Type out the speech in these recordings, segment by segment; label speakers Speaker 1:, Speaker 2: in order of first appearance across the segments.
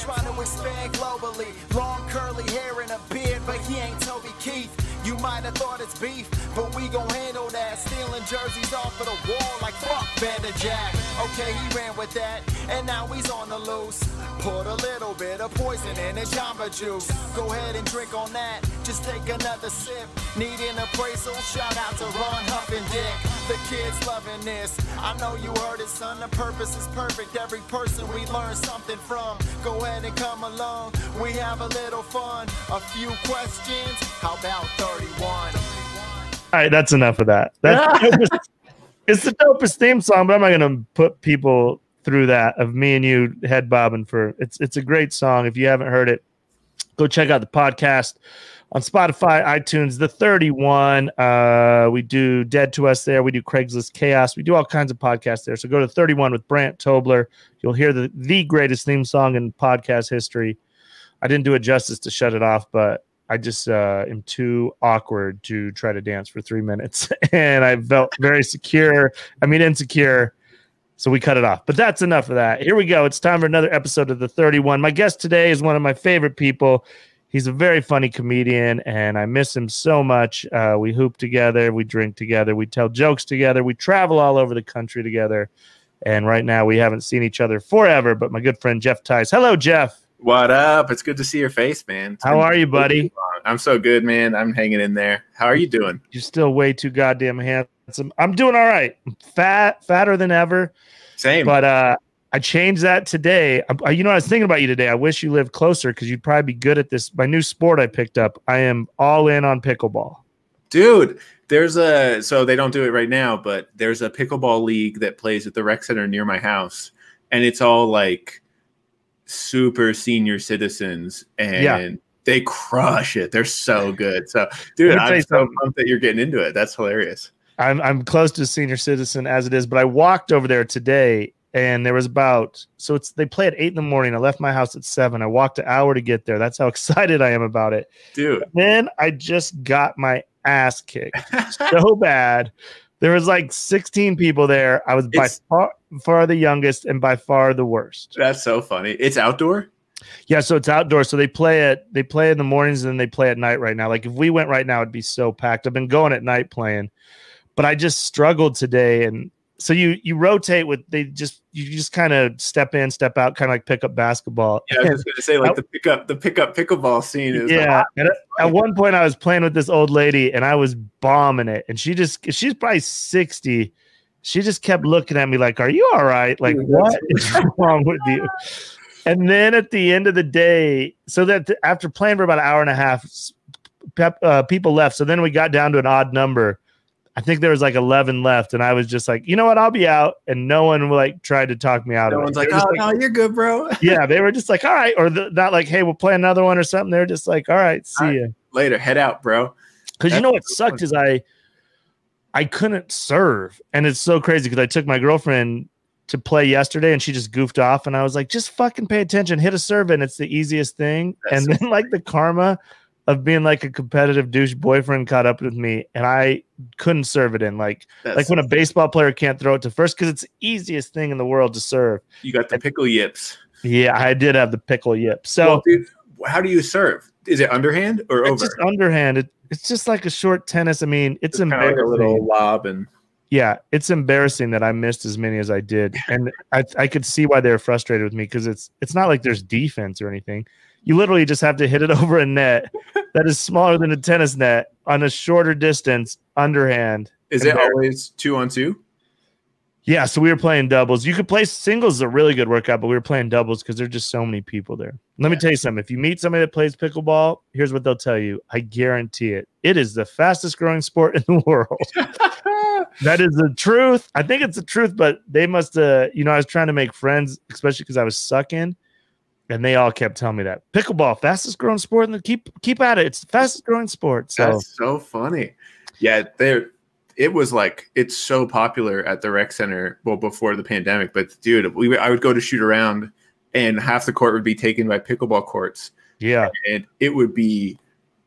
Speaker 1: trying to expand globally. Long curly hair and a beard, but he ain't Toby Keith. You might have thought it's beef, but we gon' handle that. Stealing jerseys off of the wall like fuck Jack. Okay, he ran with that, and now he's on the loose. Put a little bit of poison in his Jamba Juice. Go ahead and drink on that, just take another sip. Need an appraisal? Shout out to Ron Huffin' Dick. The kids loving this. I know you heard it, son. The purpose is perfect. Every person we learn something from. Go ahead and come along. We have a little fun. A few questions. How about 31?
Speaker 2: All right, that's enough of that. It's the dopest theme song, but I'm not going to put people through that of me and you head bobbing for it's a great song. If you haven't heard it, go check out the podcast on Spotify, iTunes, the 31. We do Dead to Us there. We do Craigslist Chaos. We do all kinds of podcasts there. So go to 31 with Brandt Tobler. You'll hear the greatest theme song in podcast history. I didn't do it justice to shut it off, but I just am too awkward to try to dance for 3 minutes. And I felt very insecure. So we cut it off. But that's enough of that. Here we go. It's time for another episode of the 31. My guest today is one of my favorite people. He's a very funny comedian, and I miss him so much. We hoop together. We drink together. We tell jokes together. We travel all over the country together. And right now we haven't seen each other forever, but my good friend Geoff Tice. Hello, Geoff.
Speaker 3: What up? It's good to see your face, man.
Speaker 2: How are you, buddy?
Speaker 3: I'm so good, man. I'm hanging in there. How are you doing?
Speaker 2: You're still way too goddamn handsome. I'm doing all right. I'm fatter than ever.
Speaker 3: Same.
Speaker 2: But I changed that today. I was thinking about you today. I wish you lived closer because you'd probably be good at this. My new sport I picked up. I am all in on pickleball.
Speaker 3: Dude, so they don't do it right now, but there's a pickleball league that plays at the rec center near my house. And it's all like super senior citizens, and they crush it. They're so good. So, dude, I'm so pumped that you're getting into it. That's hilarious.
Speaker 2: I'm close to a senior citizen as it is, but I walked over there today, and there was they play at 8 in the morning. I left my house at 7. I walked an hour to get there. That's how excited I am about it,
Speaker 3: dude.
Speaker 2: And then I just got my ass kicked so bad. There was like 16 people there. I was by far the youngest and by far the worst.
Speaker 3: That's so funny. It's outdoor?
Speaker 2: Yeah, so it's outdoor. So they play in the mornings and then they play at night right now. Like if we went right now, it'd be so packed. I've been going at night playing, but I just struggled today. And so you rotate with you just kind of step in, step out, kind of like pick up basketball.
Speaker 3: Yeah, I was going to say like the pickup pickleball scene is.
Speaker 2: Yeah, and at one point I was playing with this old lady and I was bombing it, and she's probably 60. She just kept looking at me like, "Are you all right? Like, what is wrong with you?" And then at the end of the day, so that after playing for about an hour and a half, people left. So then we got down to an odd number. I think there was like 11 left, and I was just like, you know what, I'll be out. And no one like tried to talk me out of it.
Speaker 3: No one's like, oh, no, you're good, bro.
Speaker 2: Yeah, they were just like, all right. Or not like, hey, we'll play another one or something. They're just like, all right, see you.
Speaker 3: Later, head out, bro.
Speaker 2: Because you know what sucked is I couldn't serve. And it's so crazy because I took my girlfriend to play yesterday, and she just goofed off. And I was like, just fucking pay attention, hit a serve, and it's the easiest thing. And then like the karma of being like a competitive douche boyfriend caught up with me, and I couldn't serve it in. Like when a baseball player can't throw it to first because it's the easiest thing in the world to serve.
Speaker 3: You got the pickle yips.
Speaker 2: Yeah, I did have the pickle yip. So,
Speaker 3: well, dude, how do you serve? Is it underhand or over?
Speaker 2: It's just underhand. It's just like a short tennis. I mean, it's embarrassing.
Speaker 3: Like a little lob and.
Speaker 2: Yeah, it's embarrassing that I missed as many as I did, and I could see why they were frustrated with me because it's not like there's defense or anything. You literally just have to hit it over a net that is smaller than a tennis net on a shorter distance, underhand.
Speaker 3: Is it always 2-on-2?
Speaker 2: Yeah, so we were playing doubles. You could play singles, is a really good workout, but we were playing doubles because there's just so many people there. Let me tell you something. If you meet somebody that plays pickleball, here's what they'll tell you. I guarantee it. It is the fastest growing sport in the world. That is the truth. I think it's the truth, but they must I was trying to make friends, especially because I was sucking. And they all kept telling me that pickleball, fastest growing sport, and keep at it. It's the fastest growing sport. So
Speaker 3: that's so funny. Yeah, it was like it's so popular at the rec center. Well, before the pandemic, but dude, I would go to shoot around, and half the court would be taken by pickleball courts.
Speaker 2: Yeah,
Speaker 3: and it would be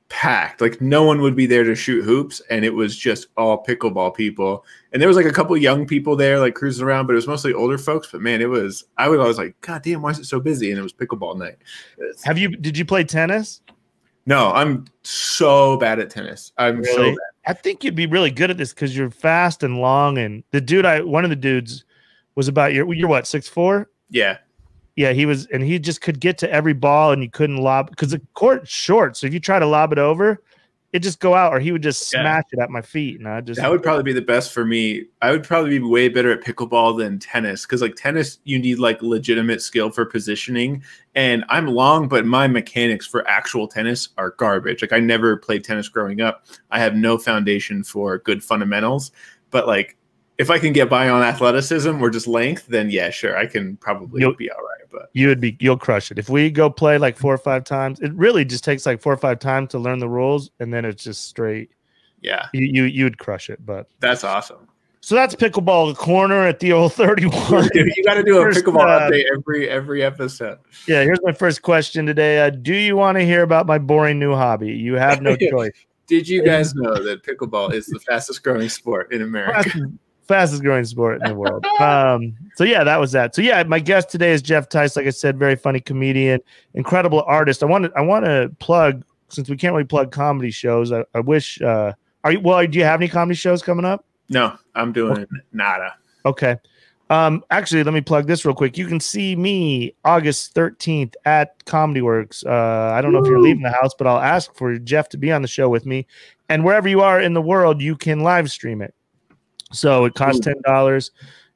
Speaker 3: packed. Like no one would be there to shoot hoops, and it was just all pickleball people. And there was like a couple young people there like cruising around, but it was mostly older folks. But man, I was always like, God damn, why is it so busy? And it was pickleball night.
Speaker 2: Did you play tennis?
Speaker 3: No, I'm so bad at tennis. I'm
Speaker 2: really?
Speaker 3: so bad.
Speaker 2: I think you'd be really good at this because you're fast and long. And one of the dudes was about you're what, 6'4"?
Speaker 3: Yeah.
Speaker 2: Yeah, he was, and he just could get to every ball, and you couldn't lob because the court's short. So if you try to lob it over, it just go out, or he would just smash it at my feet. And that
Speaker 3: would probably be the best for me. I would probably be way better at pickleball than tennis because like tennis, you need like legitimate skill for positioning. And I'm long, but my mechanics for actual tennis are garbage. Like I never played tennis growing up. I have no foundation for good fundamentals. But like if I can get by on athleticism or just length, then yeah, sure, I can probably be all right. But
Speaker 2: you'll crush it. If we go play like 4 or 5 times, it really just takes like 4 or 5 times to learn the rules, and then it's just straight.
Speaker 3: Yeah,
Speaker 2: you would crush it. But
Speaker 3: that's awesome.
Speaker 2: So that's pickleball corner at the old 31.
Speaker 3: Dude, you got to do a pickleball update every episode.
Speaker 2: Yeah, here's my first question today. Do you want to hear about my boring new hobby? You have no choice.
Speaker 3: Did you guys know that pickleball is the fastest growing sport in America?
Speaker 2: Fastest growing sport in the world. So yeah, that was that. So yeah, my guest today is Geoff Tice. Like I said, very funny comedian, incredible artist. I want to plug, since we can't really plug comedy shows. I wish. Do you have any comedy shows coming up?
Speaker 3: No, I'm doing nada.
Speaker 2: Okay. Actually, let me plug this real quick. You can see me August 13th at Comedy Works. I don't know if you're leaving the house, but I'll ask for Geoff to be on the show with me. And wherever you are in the world, you can live stream it. So it costs $10.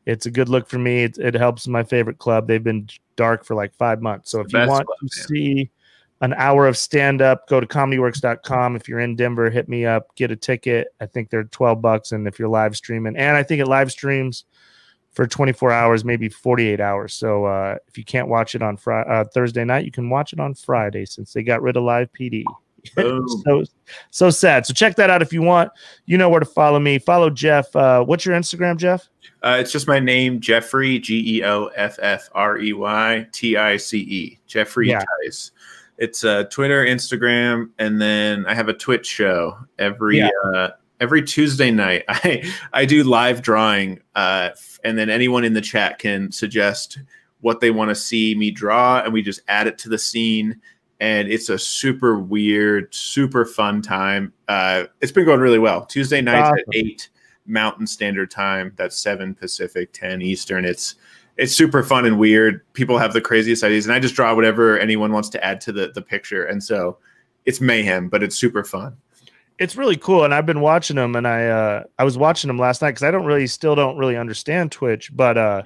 Speaker 2: It's a good look for me. It helps my favorite club. They've been dark for like 5 months. So if you want to see an hour of stand-up, go to comedyworks.com. If you're in Denver, hit me up, get a ticket. I think they're $12. And if you're live streaming, and I think it live streams for 24 hours, maybe 48 hours. So if you can't watch it on Thursday night, you can watch it on Friday since they got rid of live PD. so sad. So check that out if you want. You know where to follow me. Follow Geoff. What's your Instagram, Geoff?
Speaker 3: It's just my name, Geoffrey, GeoffreyTice. Geoffrey Tice. It's Twitter, Instagram, and then I have a Twitch show every Tuesday night. I do live drawing, and then anyone in the chat can suggest what they want to see me draw, and we just add it to the scene. And it's a super weird, super fun time. It's been going really well. Tuesday nights at 8 Mountain Standard Time. That's 7 Pacific, 10 Eastern. It's super fun and weird. People have the craziest ideas, and I just draw whatever anyone wants to add to the picture. And so it's mayhem, but it's super fun.
Speaker 2: It's really cool, and I've been watching them, and I was watching them last night because I still don't really understand Twitch, but I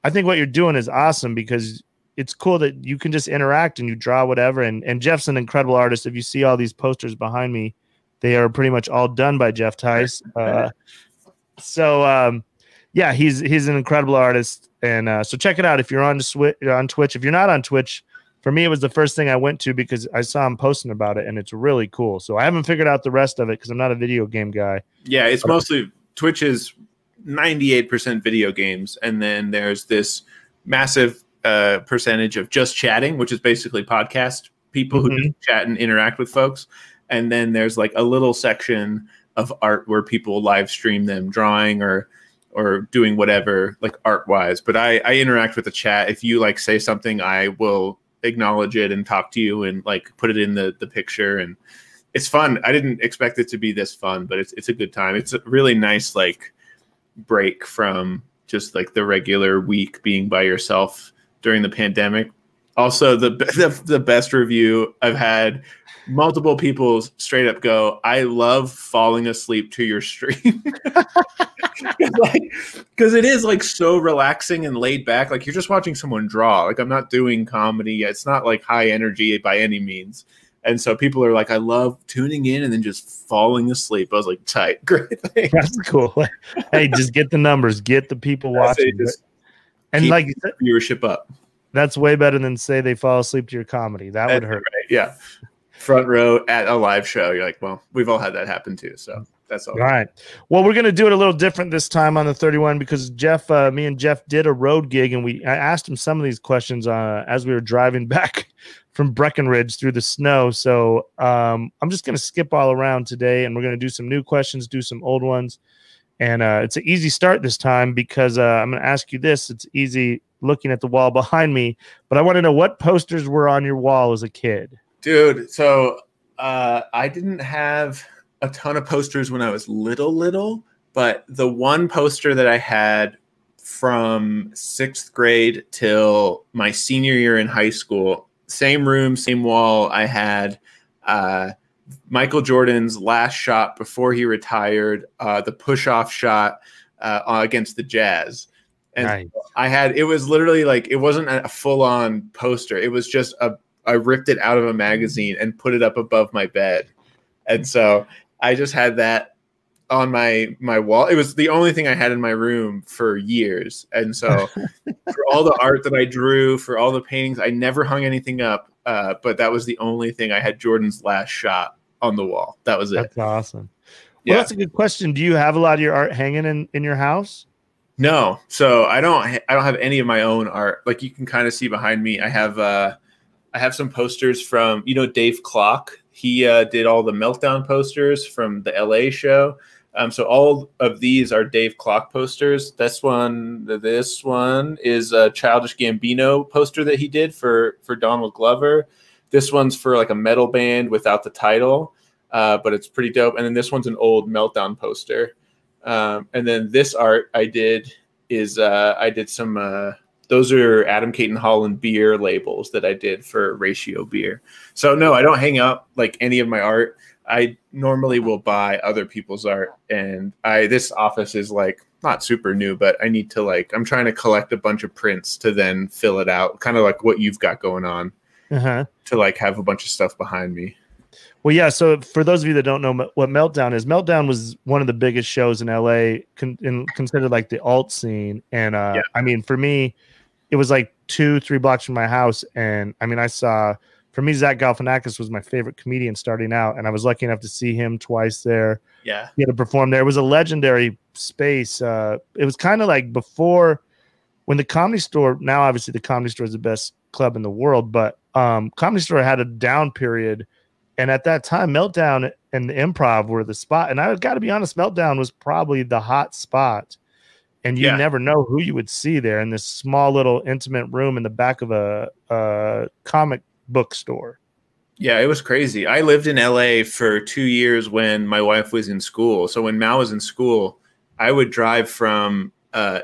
Speaker 2: think what you're doing is awesome because it's cool that you can just interact and you draw whatever. And Geoff's an incredible artist. If you see all these posters behind me, they are pretty much all done by Geoff Tice. Yeah, he's an incredible artist. And so check it out if you're on Twitch. If you're not on Twitch, for me, it was the first thing I went to because I saw him posting about it, and it's really cool. So I haven't figured out the rest of it because I'm not a video game guy.
Speaker 3: Yeah, it's mostly Twitch is 98% video games, and then there's this massive percentage of just chatting, which is basically podcast people who just chat and interact with folks. And then there's like a little section of art where people live stream them drawing or doing whatever like art wise. But I interact with the chat. If you like say something, I will acknowledge it and talk to you and like put it in the picture. And it's fun. I didn't expect it to be this fun, but it's a good time. It's a really nice like break from just like the regular week being by yourself during the pandemic. Also, the best review I've had, multiple people straight up go, I love falling asleep to your stream. Because it is like so relaxing and laid back. Like you're just watching someone draw. Like I'm not doing comedy. It's not like high energy by any means. And so people are like, I love tuning in and then just falling asleep. I was like, tight, great thing.
Speaker 2: That's cool. Hey, just get the numbers, get the people watching. And like you said,
Speaker 3: viewership up.
Speaker 2: That's way better than say they fall asleep to your comedy. That would hurt.
Speaker 3: Right. Yeah. front row at a live show. You're like, well, we've all had that happen too. So that's all.
Speaker 2: All right. Well, we're going to do it a little different this time on the 31 because Geoff, me and Geoff did a road gig, and I asked him some of these questions as we were driving back from Breckenridge through the snow. So I'm just going to skip all around today, and we're going to do some new questions, do some old ones. And it's an easy start this time because I'm going to ask you this. It's easy looking at the wall behind me, but I want to know what posters were on your wall as a kid.
Speaker 3: Dude, so I didn't have a ton of posters when I was little, but the one poster that I had from 6th grade till my senior year in high school, same room, same wall, I had Michael Jordan's last shot before he retired, the push-off shot against the Jazz. And
Speaker 2: nice.
Speaker 3: it was literally like, it wasn't a full-on poster. It was just I ripped it out of a magazine and put it up above my bed. And so I just had that on my wall. It was the only thing I had in my room for years. And so for all the art that I drew, for all the paintings, I never hung anything up. But that was the only thing. I had Jordan's last shot on the wall. That was it.
Speaker 2: That's awesome.
Speaker 3: Yeah.
Speaker 2: Well, that's a good question. Do you have a lot of your art hanging in your house?
Speaker 3: No. So I don't have any of my own art. Like you can kind of see behind me. I have some posters from, Dave Clock. He did all the Meltdown posters from the LA show. So all of these are Dave Clock posters. This one is a Childish Gambino poster that he did for Donald Glover. This one's for like a metal band without the title, but it's pretty dope. And then this one's an old Meltdown poster. And then this art I did some those are Adam Caton Holland beer labels that I did for Ratio Beer. So no, I don't hang up like any of my art. I normally will buy other people's art, and this office is like not super new, but I need to I'm trying to collect a bunch of prints to then fill it out, kind of like what you've got going on, to have a bunch of stuff behind me.
Speaker 2: Well, yeah. So for those of you that don't know what Meltdown is, Meltdown was one of the biggest shows in LA, considered like the alt scene. And I mean, for me, it was like 2-3 blocks from my house. And I mean, for me, Zach Galifianakis was my favorite comedian starting out. And I was lucky enough to see him twice there.
Speaker 3: Yeah.
Speaker 2: He had to perform there. It was a legendary space. It was kind of like before when the Comedy Store, now obviously the Comedy Store is the best club in the world, but Comedy Store had a down period. And at that time, Meltdown and the Improv were the spot. And I got to be honest, Meltdown was probably the hot spot. And you never know who you would see there in this small little intimate room in the back of a comic book store.
Speaker 3: Yeah, it was crazy. I lived in LA for 2 years when my wife was in school. So when Mal was in school, I would drive from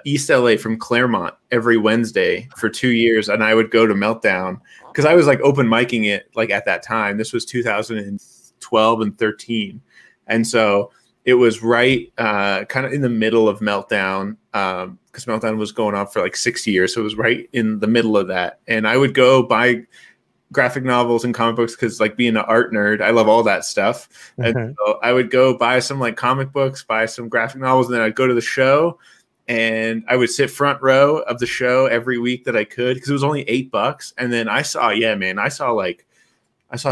Speaker 3: East LA from Claremont every Wednesday for 2 years. And I would go to Meltdown because I was like open micing it at that time. This was 2012 and 13. And so it was right kind of in the middle of Meltdown because Meltdown was going on for like 6 years. So it was right in the middle of that. And I would go buy graphic novels and comic books because being an art nerd, I love all that stuff. And so I would go buy some comic books, buy some graphic novels, and then I'd go to the show and I would sit front row of the show every week that I could because it was only $8. And then I saw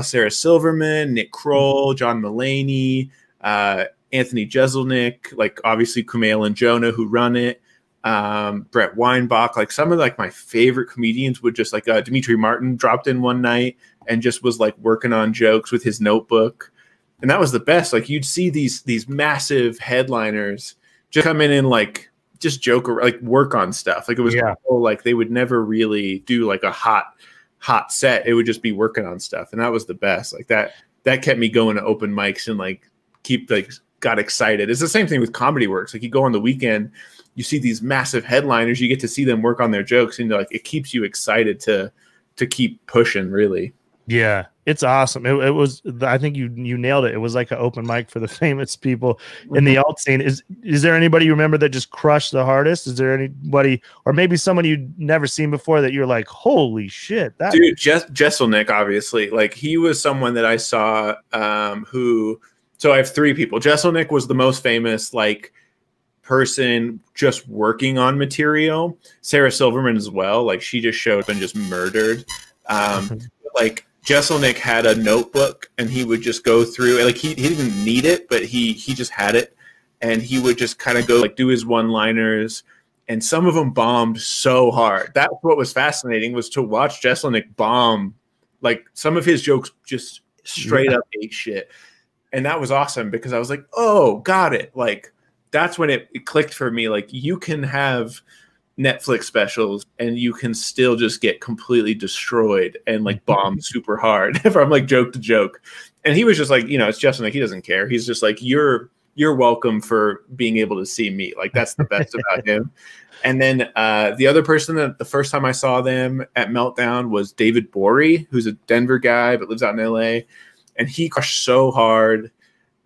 Speaker 3: Sarah Silverman, Nick Kroll, John Mulaney, Anthony Jeselnik, obviously Kumail and Jonah who run it, Brett Weinbach, some of my favorite comedians would just Dimitri Martin dropped in one night and just was working on jokes with his notebook. And that was the best. You'd see these massive headliners just come in and just joke or work on stuff. It was cool. They would never really do a hot set. It would just be working on stuff. And that was the best. That kept me going to open mics and got excited. It's the same thing with Comedy Works. You go on the weekend, you see these massive headliners, you get to see them work on their jokes, and it keeps you excited to keep pushing, really.
Speaker 2: Yeah, it's awesome. It was, I think you nailed it. It was like an open mic for the famous people in the alt scene. Is there anybody you remember that just crushed the hardest? Is there anybody, or maybe someone you'd never seen before that you're like, holy shit, that
Speaker 3: dude, Jeselnik, obviously, he was someone that I saw so I have 3 people. Jeselnik was the most famous person just working on material. Sarah Silverman as well. She just showed up and just murdered. Jesselnick had a notebook, and he would just go through, like he didn't need it, but he just had it, and he would just kind of go like do his one-liners, and some of them bombed so hard. That's what was fascinating, was to watch Jesselnick bomb. Like some of his jokes just straight up ate shit, and that was awesome because I was like, oh, got it. Like that's when it clicked for me. Like you can have Netflix specials and you can still just get completely destroyed and like bomb super hard from like joke to joke. And he was just like, it's Justin, like he doesn't care. He's just like, you're welcome for being able to see me. Like that's the best about him. And then the other person that the first time I saw them at Meltdown was David Bory, who's a Denver guy but lives out in LA, and he crushed so hard.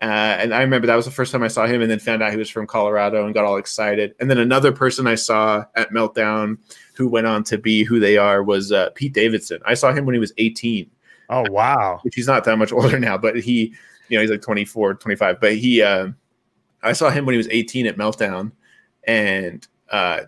Speaker 3: And I remember that was the first time I saw him, and then found out he was from Colorado and got all excited. And then another person I saw at Meltdown who went on to be who they are was Pete Davidson. I saw him when he was 18.
Speaker 2: Oh, wow.
Speaker 3: Which he's not that much older now, but he's like 24, 25. But I saw him when he was 18 at Meltdown. And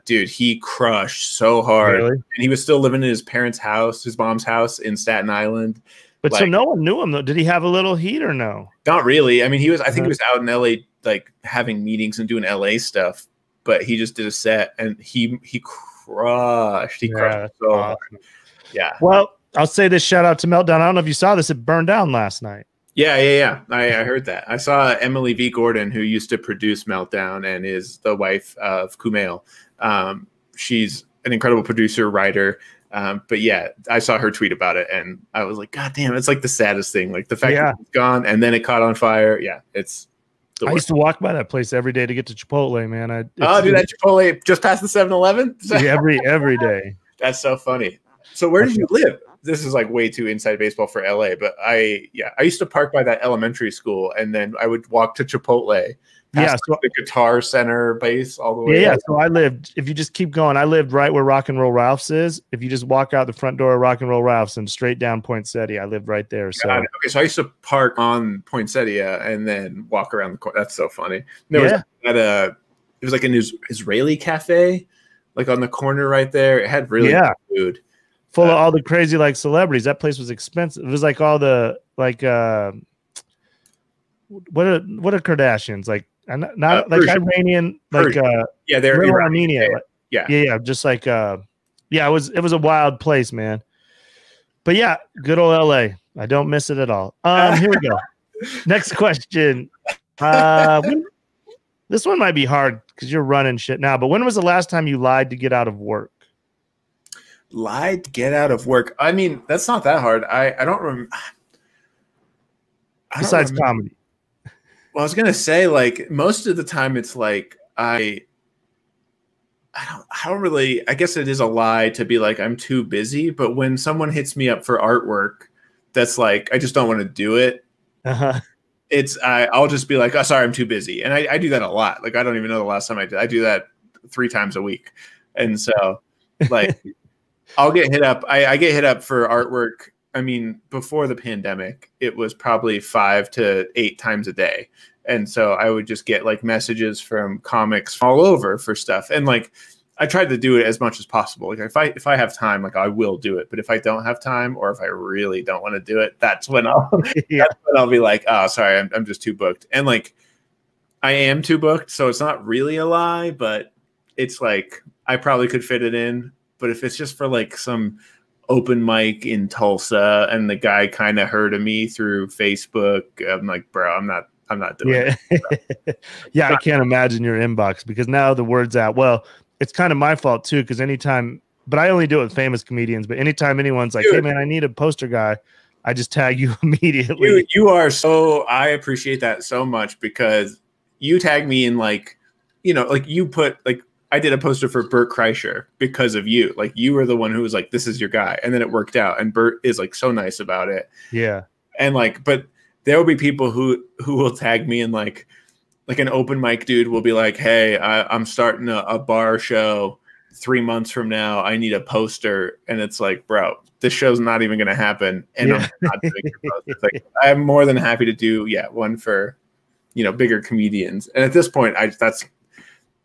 Speaker 3: dude, he crushed so hard.
Speaker 2: Really?
Speaker 3: And he was still living in his parents' house, his mom's house in Staten Island.
Speaker 2: But so no one knew him though. Did he have a little heat or no?
Speaker 3: Not really. I mean, I think he was out in LA, like having meetings and doing LA stuff, but he just did a set and he crushed. He crushed so hard. Yeah.
Speaker 2: Well, I'll say this, shout out to Meltdown. I don't know if you saw this. It burned down last night.
Speaker 3: Yeah. I heard that. I saw Emily V. Gordon, who used to produce Meltdown and is the wife of Kumail. She's an incredible producer, writer. But yeah, I saw her tweet about it and I was like, God damn, it's like the saddest thing. Like the fact that it's gone and then it caught on fire. Yeah, it's the worst.
Speaker 2: I used to walk by that place every day to get to Chipotle, man.
Speaker 3: Dude, that Chipotle just past the 7-Eleven?
Speaker 2: every day.
Speaker 3: That's so funny. So where did you live? This is like way too inside baseball for LA, but I used to park by that elementary school and then I would walk to Chipotle. So the Guitar Center base all the way.
Speaker 2: Yeah. So I lived, if you just keep going, I lived right where Rock and Roll Ralph's is. If you just walk out the front door of Rock and Roll Ralph's and straight down Poinsettia, I lived right there. So
Speaker 3: okay, so I used to park on Poinsettia and then walk around the corner. That's so funny. There was it was like an Israeli cafe, like on the corner right there. It had really good food.
Speaker 2: Full of all the crazy like celebrities. That place was expensive. It was like all the like what are Kardashians like? Not like Persian. Iranian, like
Speaker 3: they're
Speaker 2: Armenia. Yeah, just like it was a wild place, man. But yeah, good old LA. I don't miss it at all. Here we go. Next question. This one might be hard because you're running shit now. But when was the last time you lied to get out of work?
Speaker 3: Lied to get out of work. I mean, that's not that hard. I don't remember.
Speaker 2: Besides comedy.
Speaker 3: Well, I was gonna say, like, most of the time it's like I don't really. I guess it is a lie to be like I'm too busy. But when someone hits me up for artwork, that's like I just don't want to do it. I'll just be like, oh, sorry, I'm too busy, and I do that a lot. Like I don't even know the last time I did. I do that 3 times a week, and so like I'll get hit up. I get hit up for artwork. I mean, before the pandemic, it was probably 5 to 8 times a day. And so I would just get like messages from comics all over for stuff. And like, I tried to do it as much as possible. Like if I have time, like I will do it. But if I don't have time, or if I really don't want to do it, that's when I'll be like, oh, sorry, I'm just too booked. And like, I am too booked. So it's not really a lie, but it's like, I probably could fit it in. But if it's just for like some open mic in Tulsa and the guy kind of heard of me through Facebook, I'm like, bro, I'm not doing it.
Speaker 2: Yeah, I can't imagine your inbox because now the word's out. Well, it's kind of my fault too, because anytime, but I only do it with famous comedians, but anytime anyone's like, hey man, I need a poster guy, I just tag you immediately.
Speaker 3: You are so, I appreciate that so much because you tag me in like, like you put like, I did a poster for Bert Kreischer because of you. Like you were the one who was like, this is your guy. And then it worked out. And Bert is like so nice about it.
Speaker 2: Yeah.
Speaker 3: And like, but there will be people who will tag me in like an open mic dude will be like, hey, I'm starting a bar show 3 months from now. I need a poster. And it's like, bro, this show's not even going to happen. And I'm not doing your poster. Like, I'm more than happy to do, one for, bigger comedians. And at this point,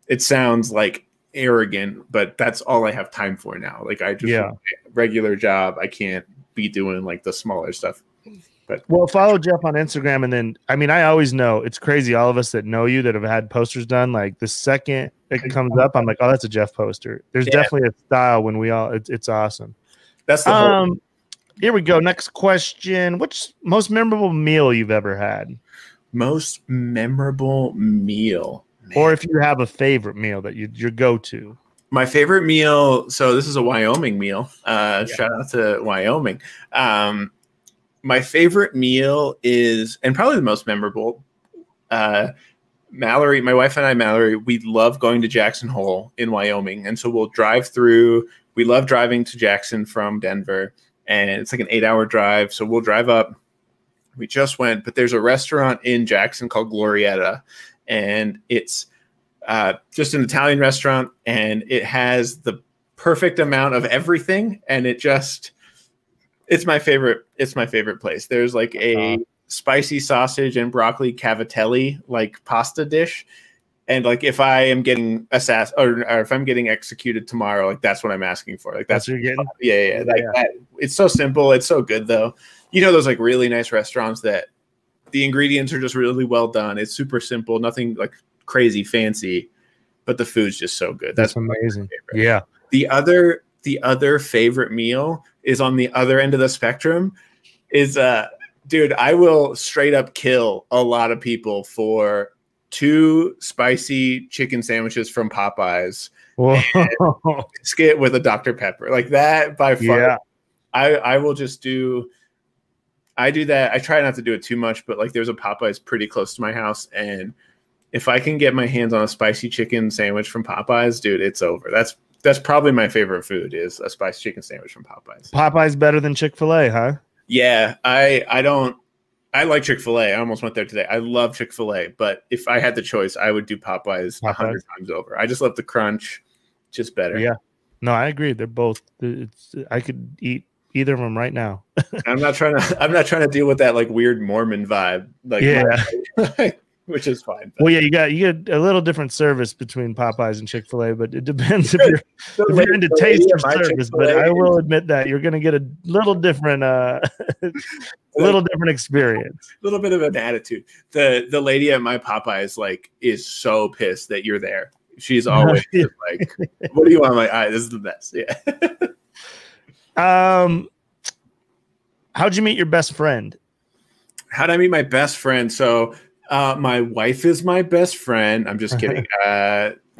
Speaker 3: it sounds like arrogant, but that's all I have time for now. Like I just regular job. I can't be doing like the smaller stuff. But
Speaker 2: well, follow Geoff on Instagram, and then I always know it's crazy. All of us that know you that have had posters done, like the second it comes up, I'm like, oh, that's a Geoff poster. There's definitely a style when we all. It's awesome.
Speaker 3: That's the whole.
Speaker 2: Here we go. Next question: what's most memorable meal you've ever had?
Speaker 3: Most memorable meal, man.
Speaker 2: Or if you have a favorite meal that your go-to.
Speaker 3: My favorite meal. So this is a Wyoming meal. Shout out to Wyoming. My favorite meal is, and probably the most memorable, Mallory, my wife and I, Mallory, we love going to Jackson Hole in Wyoming. And so we'll drive through. We love driving to Jackson from Denver. And it's like an 8-hour drive. So we'll drive up. We just went, but there's a restaurant in Jackson called Glorietta. And it's just an Italian restaurant. And it has the perfect amount of everything. And it's my favorite place. There's like a spicy sausage and broccoli cavatelli like pasta dish. And like if I am getting or if I'm getting executed tomorrow, like that's what I'm asking for. Like that's
Speaker 2: what you're getting.
Speaker 3: Yeah. That, it's so simple. It's so good though. You know, those like really nice restaurants that the ingredients are just really well done. It's super simple, nothing like crazy fancy, but the food's just so good. That's
Speaker 2: amazing. Yeah.
Speaker 3: The other favorite meal is on the other end of the spectrum is dude, I will straight up kill a lot of people for 2 spicy chicken sandwiches from Popeyes. And biscuit with a Dr. Pepper. Like that by far. Yeah. I will just do that. I try not to do it too much, but like there's a Popeyes pretty close to my house. And if I can get my hands on a spicy chicken sandwich from Popeyes, dude, it's over. That's probably my favorite food is a spicy chicken sandwich from Popeyes.
Speaker 2: Popeyes better than Chick-fil-A, huh?
Speaker 3: Yeah, I like Chick-fil-A. I almost went there today. I love Chick-fil-A, but if I had the choice, I would do Popeyes 100 times over. I just love the crunch, just better.
Speaker 2: Yeah, no, I agree. They're both. I could eat either of them right now.
Speaker 3: I'm not trying to deal with that like weird Mormon vibe. Like which is fine.
Speaker 2: Well, yeah, you get a little different service between Popeyes and Chick-fil-A, but it depends if you're into taste or service. But I will admit that you're going to get a little different, different experience.
Speaker 3: A little bit of an attitude. The lady at my Popeyes is so pissed that you're there. She's always like, "What do you want?" I'm like, "All right, this is the best."
Speaker 2: Yeah. How'd you meet your best friend?
Speaker 3: How'd I meet my best friend? So. My wife is my best friend. I'm just kidding.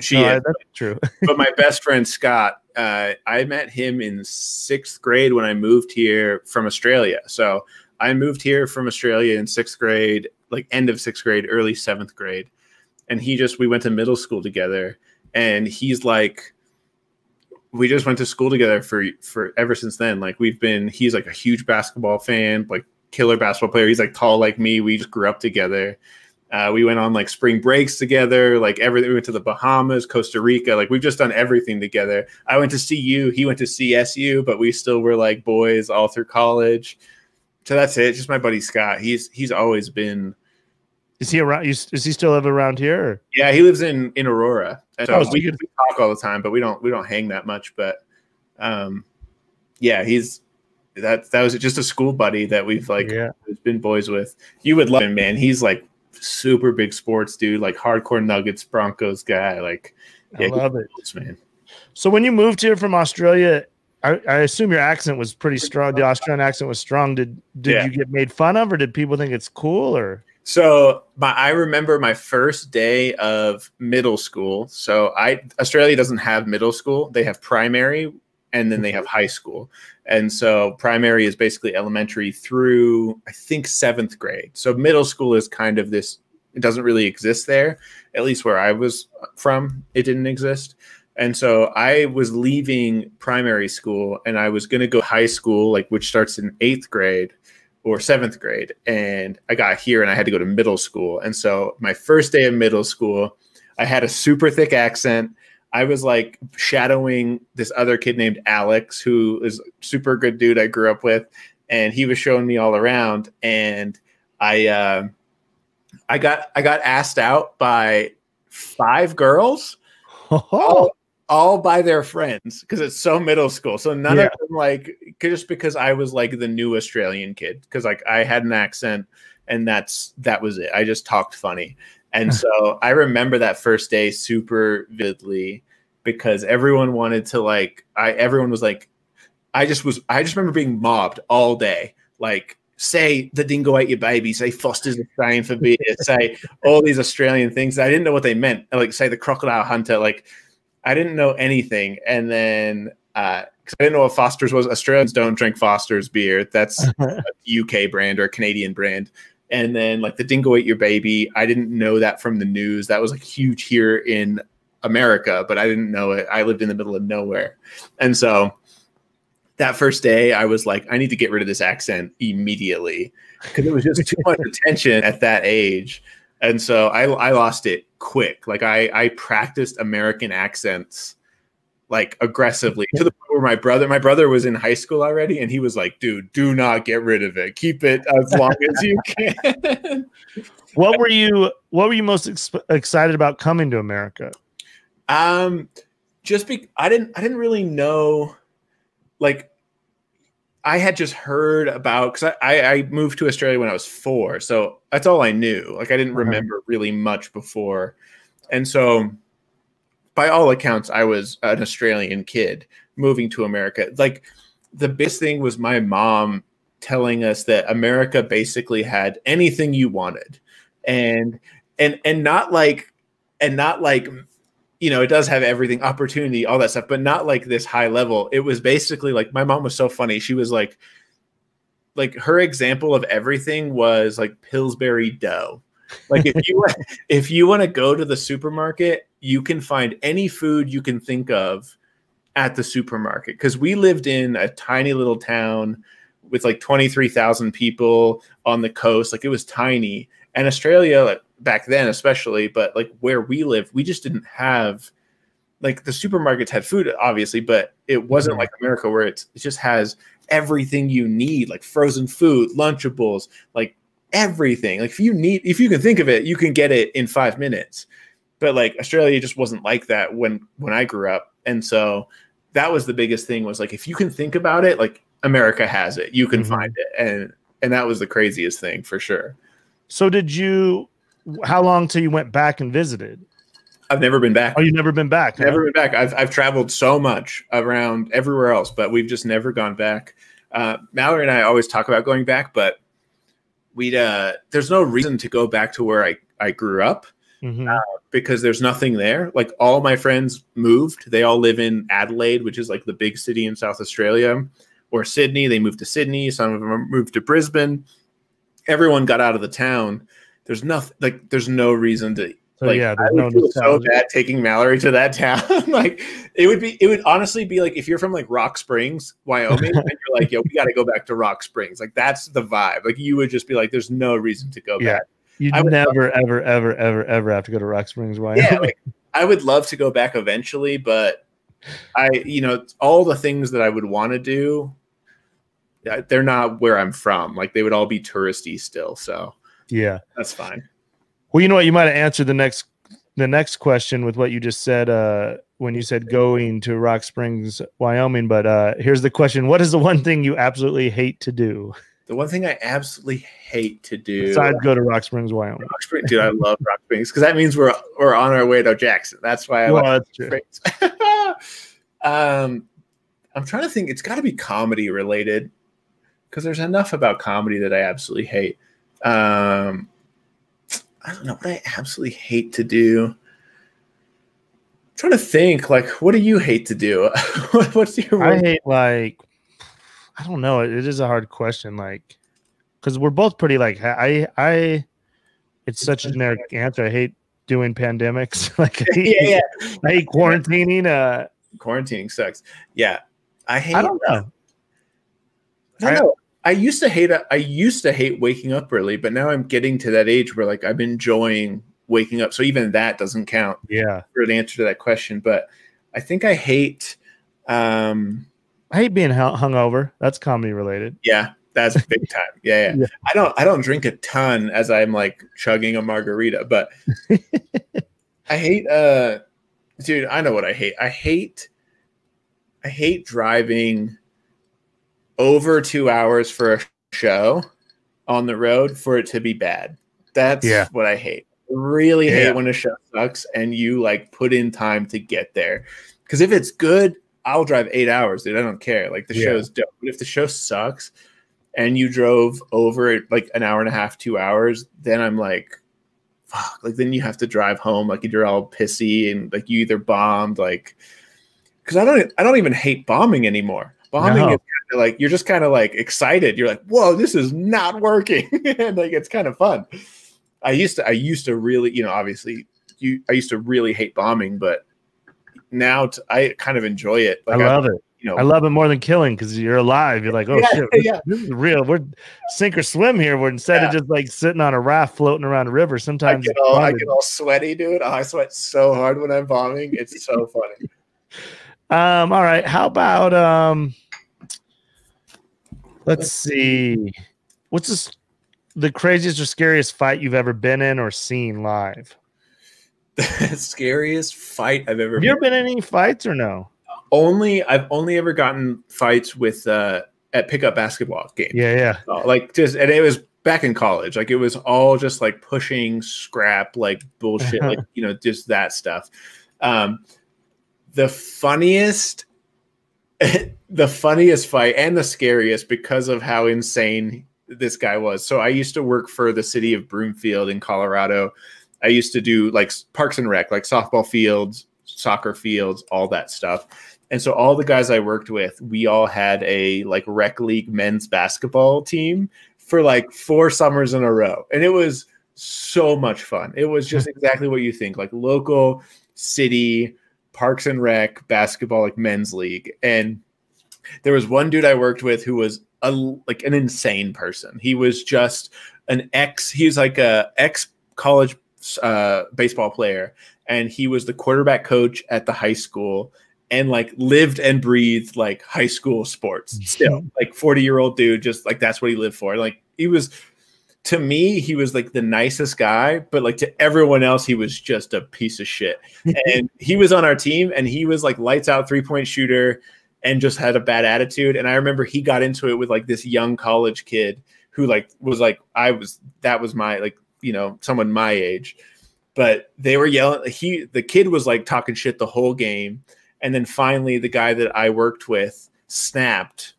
Speaker 3: She is.
Speaker 2: That's true.
Speaker 3: But my best friend, Scott, I met him in 6th grade when I moved here from Australia. So I moved here from Australia in 6th grade, like end of 6th grade, early 7th grade. And we went to middle school together. And he's like, we just went to school together for ever since then. Like he's like a huge basketball fan, like killer basketball player. He's like tall like me. We just grew up together. We went on like spring breaks together, like everything. We went to the Bahamas, Costa Rica. Like we've just done everything together. I went to CU. He went to CSU, but we still were like boys all through college. So that's it. Just my buddy Scott. He's always been.
Speaker 2: Is he around? Does he still live around here? Or?
Speaker 3: Yeah, he lives in Aurora. So we talk all the time, but we don't hang that much. But yeah, that was just a school buddy that we've been boys with. You would love him, man. He's like super big sports dude, like hardcore Nuggets, Broncos guy. Like,
Speaker 2: I love it,
Speaker 3: man.
Speaker 2: So when you moved here from Australia, I assume your accent was pretty strong. The Australian accent was strong. Did you get made fun of, or did people think it's cool? Or
Speaker 3: so I remember my first day of middle school. So Australia doesn't have middle school; they have primary, and then they have high school. And so primary is basically elementary through, I think, 7th grade. So middle school is kind of this, it doesn't really exist there. At least where I was from, it didn't exist. And so I was leaving primary school and I was going to go high school, which starts in 8th grade or 7th grade. And I got here and I had to go to middle school. And so my first day of middle school, I had a super thick accent. I was like shadowing this other kid named Alex, who is a super good dude I grew up with, and he was showing me all around. And I got asked out by 5 girls, all all by their friends because it's so middle school. So none of them like just because I was like the new Australian kid because like I had an accent and that was it. I just talked funny. And so I remember that first day super vividly because everyone wanted to like everyone was like I just remember being mobbed all day. Like say the dingo ate your baby, say Foster's Australian for beer, say all these Australian things. I didn't know what they meant. Like say the crocodile hunter, like I didn't know anything. And then because I didn't know what Foster's was. Australians don't drink Foster's beer. That's a UK brand or a Canadian brand. And then like the dingo ate your baby. I didn't know that from the news. That was like huge here in America, but I didn't know it. I lived in the middle of nowhere. And so that first day I was like, I need to get rid of this accent immediately because it was just too much attention at that age. And so I lost it quick. Like I practiced American accents like aggressively to the point where my brother was in high school already. And he was like, dude, do not get rid of it. Keep it as long as you can.
Speaker 2: What were you most excited about coming to America?
Speaker 3: I didn't really know, like I had just heard about, because I moved to Australia when I was 4. So that's all I knew. Like I didn't remember really much before. And so by all accounts, I was an Australian kid moving to America. Like the biggest thing was my mom telling us that America basically had anything you wanted. And not like, you know, it does have everything, opportunity, all that stuff, but not like this high level. It was basically like, my mom was so funny. She was like her example of everything was like Pillsbury dough. Like if you want to go to the supermarket, you can find any food you can think of at the supermarket. Cause we lived in a tiny little town with like 23,000 people on the coast. Like it was tiny. And Australia, like back then especially, but like where we live, we just didn't have, like the supermarkets had food obviously, but it wasn't like America where it just has everything you need, like frozen food, Lunchables, like everything. Like if you can think of it, you can get it in 5 minutes. But like Australia just wasn't like that when I grew up. And so that was the biggest thing, was like, if you can think about it, like America has it, you can find it. And that was the craziest thing for sure.
Speaker 2: So how long till you went back and visited?
Speaker 3: I've never been back.
Speaker 2: Oh, you've never been back?
Speaker 3: Never been back. I've traveled so much around everywhere else, but we've just never gone back. Mallory and I always talk about going back, but there's no reason to go back to where I grew up because there's nothing there. Like all my friends moved. They all live in Adelaide, which is like the big city in South Australia, or Sydney. They moved to Sydney. Some of them moved to Brisbane. Everyone got out of the town. There's nothing, like there's no reason to.
Speaker 2: So
Speaker 3: like,
Speaker 2: yeah,
Speaker 3: I would feel so bad taking Mallory to that town. Like it would honestly be like if you're from like Rock Springs, Wyoming, and you're like, yo, we got to go back to Rock Springs. Like that's the vibe. Like you would just be like, there's no reason to go back.
Speaker 2: You'd never, ever have to go to Rock Springs, Wyoming.
Speaker 3: Yeah, like, I would love to go back eventually, but all the things that I would want to do, they're not where I'm from. Like they would all be touristy still. So
Speaker 2: yeah,
Speaker 3: that's fine.
Speaker 2: Well, you know what? You might have answered the next question with what you just said when you said going to Rock Springs, Wyoming. But here's the question: what is the one thing you absolutely hate to do?
Speaker 3: The one thing I absolutely hate to do,
Speaker 2: besides go to Rock Springs, Wyoming.
Speaker 3: Rock Springs, dude, I love Rock Springs because that means we're on our way to Jackson. That's why I like
Speaker 2: that's true.
Speaker 3: I'm trying to think. It's got to be comedy related because there's enough about comedy that I absolutely hate. I don't know what I absolutely hate to do. I'm trying to think, like, what do you hate to do? What's your
Speaker 2: I hate, like, I don't know. It is a hard question, like, because we're both pretty, like, it's such a generic answer. I hate doing pandemics. Like, I hate quarantining.
Speaker 3: Quarantining sucks. Yeah. I don't know. I used to hate waking up early, but now I'm getting to that age where like I'm enjoying waking up. So even that doesn't count.
Speaker 2: Yeah.
Speaker 3: For the answer to that question. But I think I hate
Speaker 2: being hungover. That's comedy related.
Speaker 3: Yeah, that's big time. Yeah. I don't drink a ton as I'm like chugging a margarita, but I hate Dude, I know what I hate. I hate driving over 2 hours for a show on the road for it to be bad. That's what I hate. I really hate when a show sucks and you like put in time to get there. Because if it's good, I'll drive 8 hours, dude. I don't care. Like the show's dope. But if the show sucks and you drove over it like an hour and a half, 2 hours, then I'm like, fuck. Like then you have to drive home like you're all pissy and like you either bombed, like because I don't even hate bombing anymore. Bombing is kind of like you're just kind of like excited. You're like, whoa, this is not working, and like it's kind of fun. I used to really, you know, obviously I used to really hate bombing, but now I kind of enjoy it. Like
Speaker 2: I love it.
Speaker 3: You know,
Speaker 2: I love it more than killing because you're alive. You're like, oh shit, this is real. We're sink or swim here. We're instead of just like sitting on a raft floating around a river. Sometimes
Speaker 3: I get all sweaty, dude. Oh, I sweat so hard when I'm bombing. It's so funny.
Speaker 2: All right. How about let's see. What's the craziest or scariest fight you've ever been in or seen live?
Speaker 3: The scariest fight I've ever
Speaker 2: Have you ever been in any fights or no?
Speaker 3: I've only ever gotten fights with at pickup basketball games.
Speaker 2: Yeah.
Speaker 3: Like just, and it was back in college. Like it was all just like pushing, scrap, like bullshit, like, you know, just that stuff. The funniest fight and the scariest because of how insane this guy was. So I used to work for the city of Broomfield in Colorado. I used to do like parks and rec, like softball fields, soccer fields, all that stuff. And so all the guys I worked with, we all had a like rec league men's basketball team for like 4 summers in a row. And it was so much fun. It was just exactly what you think, like local city parks and rec basketball, like men's league. And there was one dude I worked with who was like an insane person. He was just he's like a ex-college baseball player. And he was the quarterback coach at the high school and like lived and breathed like high school sports still. Like 40-year-old dude, just like that's what he lived for. Like he was, to me, he was like the nicest guy, but like to everyone else, he was just a piece of shit. And he was on our team and he was like lights out 3-point shooter and just had a bad attitude. And I remember he got into it with like this young college kid who like was like, that was my, like, you know, someone my age. But they were yelling. The kid was like talking shit the whole game. And then finally the guy that I worked with snapped,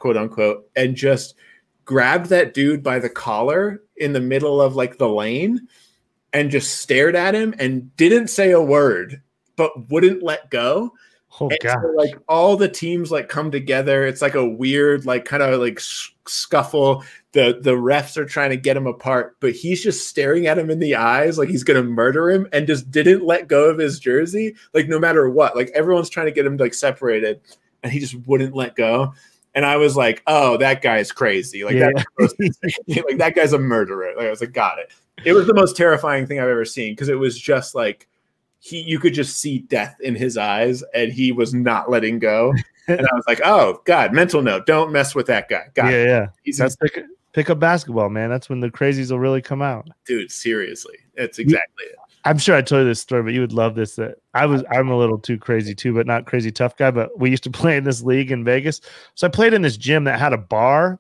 Speaker 3: quote unquote, and just grabbed that dude by the collar in the middle of like the lane and just stared at him and didn't say a word, but wouldn't let go.
Speaker 2: Oh, God.
Speaker 3: So, like all the teams like come together. It's like a weird, like kind of like scuffle. The refs are trying to get him apart, but he's just staring at him in the eyes like he's going to murder him and just didn't let go of his jersey. Like no matter what, like everyone's trying to get him like separated and he just wouldn't let go. And I was like, oh, that guy's crazy. Like, like that guy's a murderer. Like I was like, got it. It was the most terrifying thing I've ever seen because it was just like, you could just see death in his eyes and he was not letting go. And I was like, oh God, mental note. Don't mess with that guy.
Speaker 2: That's pick up basketball, man. That's when the crazies will really come out.
Speaker 3: Dude, seriously. That's exactly it.
Speaker 2: I'm sure I told you this story, but you would love this. That I'm a little too crazy too, but not crazy tough guy. But we used to play in this league in Vegas. So I played in this gym that had a bar.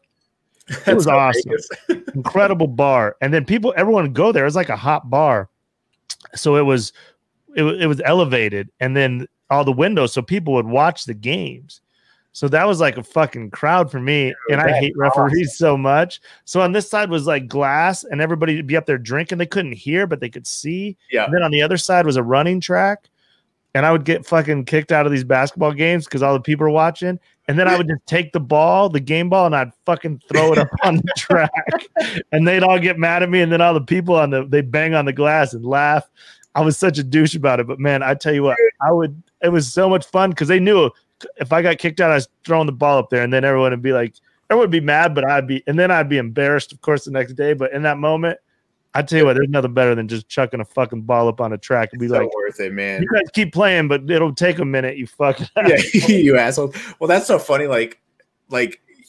Speaker 2: It was awesome. Incredible bar. And then everyone would go there. It was like a hot bar. So it was elevated and then all the windows so people would watch the games. So that was like a fucking crowd for me. And I hate referees so much. So on this side was like glass and everybody would be up there drinking. They couldn't hear, but they could see. Yeah. And then on the other side was a running track. And I would get fucking kicked out of these basketball games because all the people were watching. And then I would just take the game ball, and I'd fucking throw it up on the track. And they'd all get mad at me. And then all the people they bang on the glass and laugh. I was such a douche about it, but man, I tell you what, it was so much fun because they knew if I got kicked out, I was throwing the ball up there and then everyone would be mad, but I'd be embarrassed, of course, the next day. But in that moment, I tell you what, there's nothing better than just chucking a fucking ball up on a track and be like,
Speaker 3: worth it, man.
Speaker 2: You guys keep playing, but it'll take a minute, you fucking
Speaker 3: you assholes. Well, that's so funny. Like,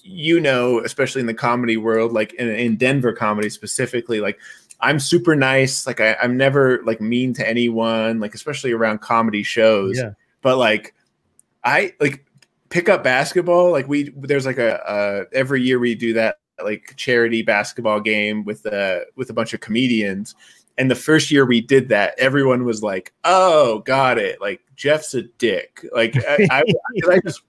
Speaker 3: you know, especially in the comedy world, like in Denver comedy specifically, like I'm super nice. Like I'm never like mean to anyone, like especially around comedy shows.
Speaker 2: Yeah.
Speaker 3: But like I like pick up basketball. Like there's like a every year we do that like charity basketball game with a bunch of comedians. And the first year we did that, everyone was like, "Oh, got it. Like Geoff's a dick." Like I just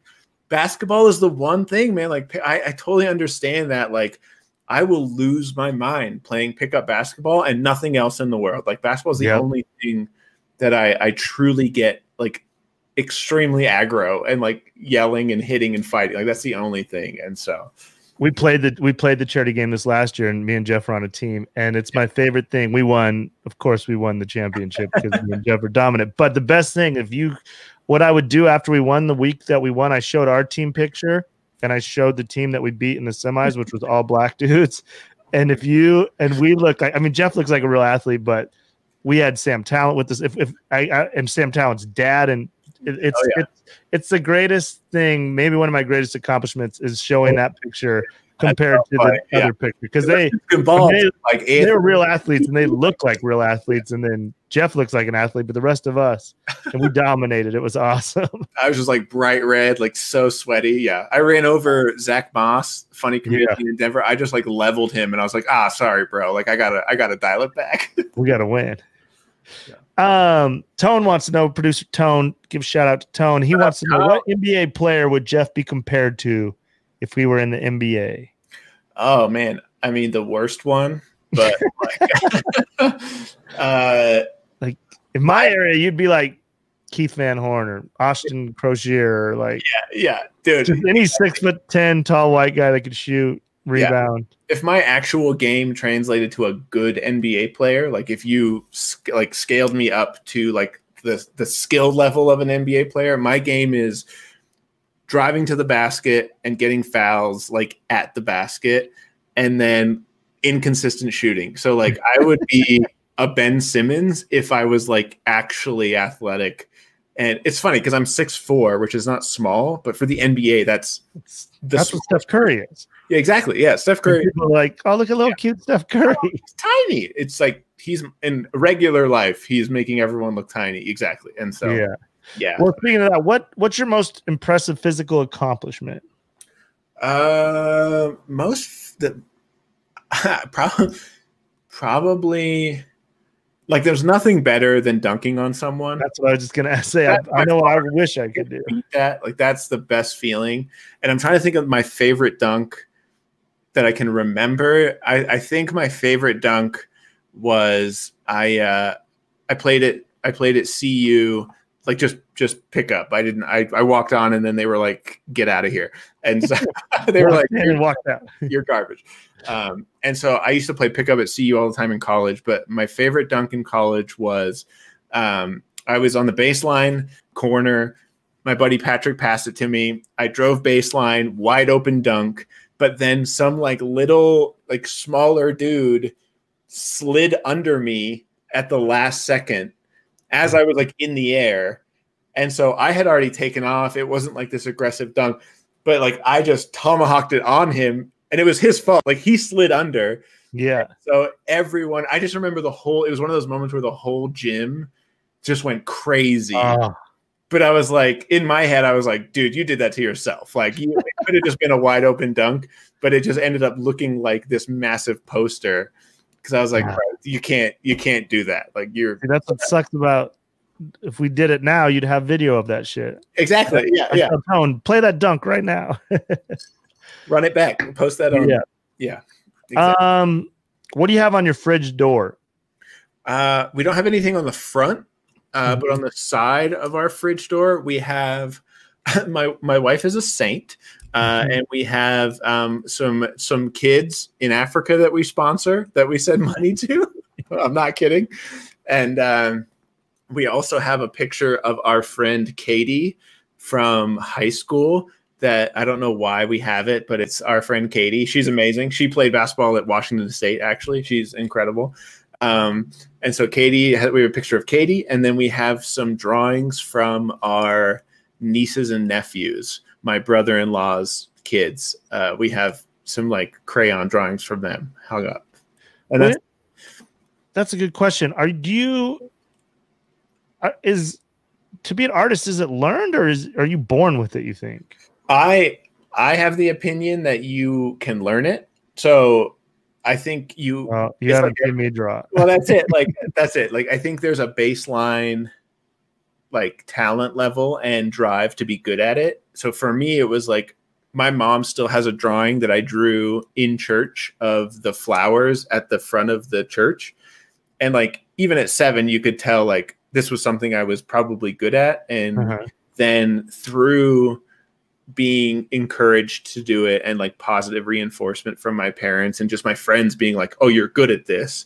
Speaker 3: basketball is the one thing, man. Like I totally understand that. Like I will lose my mind playing pickup basketball and nothing else in the world. Like basketball is the only thing that I truly get like extremely aggro and like yelling and hitting and fighting. Like that's the only thing. And so
Speaker 2: we played the charity game this last year, and me and Geoff were on a team, and it's my favorite thing. We won, of course, we won the championship because me and Geoff are dominant. But the best thing, what I would do after we won the week that we won, I showed our team picture, and I showed the team that we beat in the semis, which was all black dudes. And we look like, I mean, Geoff looks like a real athlete, but we had Sam Talent with us. And Sam Talent's dad, and it's the greatest thing. Maybe one of my greatest accomplishments is showing that picture compared to the other picture, because they're real athletes and they look like real athletes, and then Geoff looks like an athlete, but the rest of us, and we dominated. It was awesome.
Speaker 3: I was just like bright red, like so sweaty. Yeah, I ran over Zach Moss, funny comedian in Denver. I just like leveled him, and I was like, sorry, bro. Like I gotta dial it back.
Speaker 2: We gotta win. Tone wants to know, producer Tone, give a shout out to Tone. He wants to know, what NBA player would Geoff be compared to if we were in the NBA?
Speaker 3: Oh man, I mean the worst one, but
Speaker 2: like in my area, you'd be like Keith Van Horn or Austin Crozier, or like
Speaker 3: dude,
Speaker 2: just any 6'10" tall white guy that could shoot, rebound.
Speaker 3: If my actual game translated to a good NBA player, like if you like scaled me up to like the skill level of an NBA player, my game is driving to the basket and getting fouls like at the basket, and then inconsistent shooting. So like I would be a Ben Simmons if I was like actually athletic. And it's funny because I'm 6'4", which is not small, but for the NBA, that's
Speaker 2: what Steph Curry is.
Speaker 3: Yeah, exactly. Yeah, Steph Curry.
Speaker 2: People are like, oh, look at little cute Steph Curry.
Speaker 3: He's tiny. It's like he's in regular life, he's making everyone look tiny. Exactly. And so yeah.
Speaker 2: Well, speaking of that, what's your most impressive physical accomplishment?
Speaker 3: Probably like there's nothing better than dunking on someone.
Speaker 2: That's what I was just gonna say. I know what I wish I could do.
Speaker 3: That like that's the best feeling. And I'm trying to think of my favorite dunk that I can remember. I think my favorite dunk was I played at CU, like just pick up. I walked on and then they were like, get out of here. And so they were like,
Speaker 2: walked out.
Speaker 3: You're garbage. And so I used to play pickup at CU all the time in college, but my favorite dunk in college was I was on the baseline corner. My buddy Patrick passed it to me. I drove baseline, wide open dunk, but then some like little, like smaller dude slid under me at the last second as I was like in the air. And so I had already taken off. It wasn't like this aggressive dunk, but like I just tomahawked it on him. And it was his fault. Like he slid under.
Speaker 2: Yeah.
Speaker 3: And so everyone, I just remember it was one of those moments where the whole gym just went crazy. But I was like, in my head, I was like, dude, you did that to yourself. Like it could have just been a wide open dunk, but it just ended up looking like this massive poster. Cause I was like, bro, you can't do that. Like
Speaker 2: that's what sucks about, if we did it now, you'd have video of that shit.
Speaker 3: Exactly. Yeah.
Speaker 2: Play that dunk right now.
Speaker 3: Run it back. Post that on. Yeah.
Speaker 2: Exactly. What do you have on your fridge door?
Speaker 3: We don't have anything on the front, but on the side of our fridge door, we have my wife is a saint, and we have some kids in Africa that we sponsor that we send money to. I'm not kidding. And we also have a picture of our friend Katie from high school. That I don't know why we have it, but it's our friend Katie. She's amazing. She played basketball at Washington State, actually. She's incredible. And so we have a picture of Katie, and then we have some drawings from our nieces and nephews, my brother-in-law's kids. We have some like crayon drawings from them hung up. And
Speaker 2: that's a good question. Is to be an artist, is it learned or are you born with it, you think?
Speaker 3: I have the opinion that you can learn it. So I think you
Speaker 2: haven't seen me draw.
Speaker 3: Well, that's it. Like, that's it. Like, I think there's a baseline, like, talent level and drive to be good at it. So for me, it was like, my mom still has a drawing that I drew in church of the flowers at the front of the church. And like, even at 7, you could tell like this was something I was probably good at. And then through being encouraged to do it and like positive reinforcement from my parents and just my friends being like, oh, you're good at this,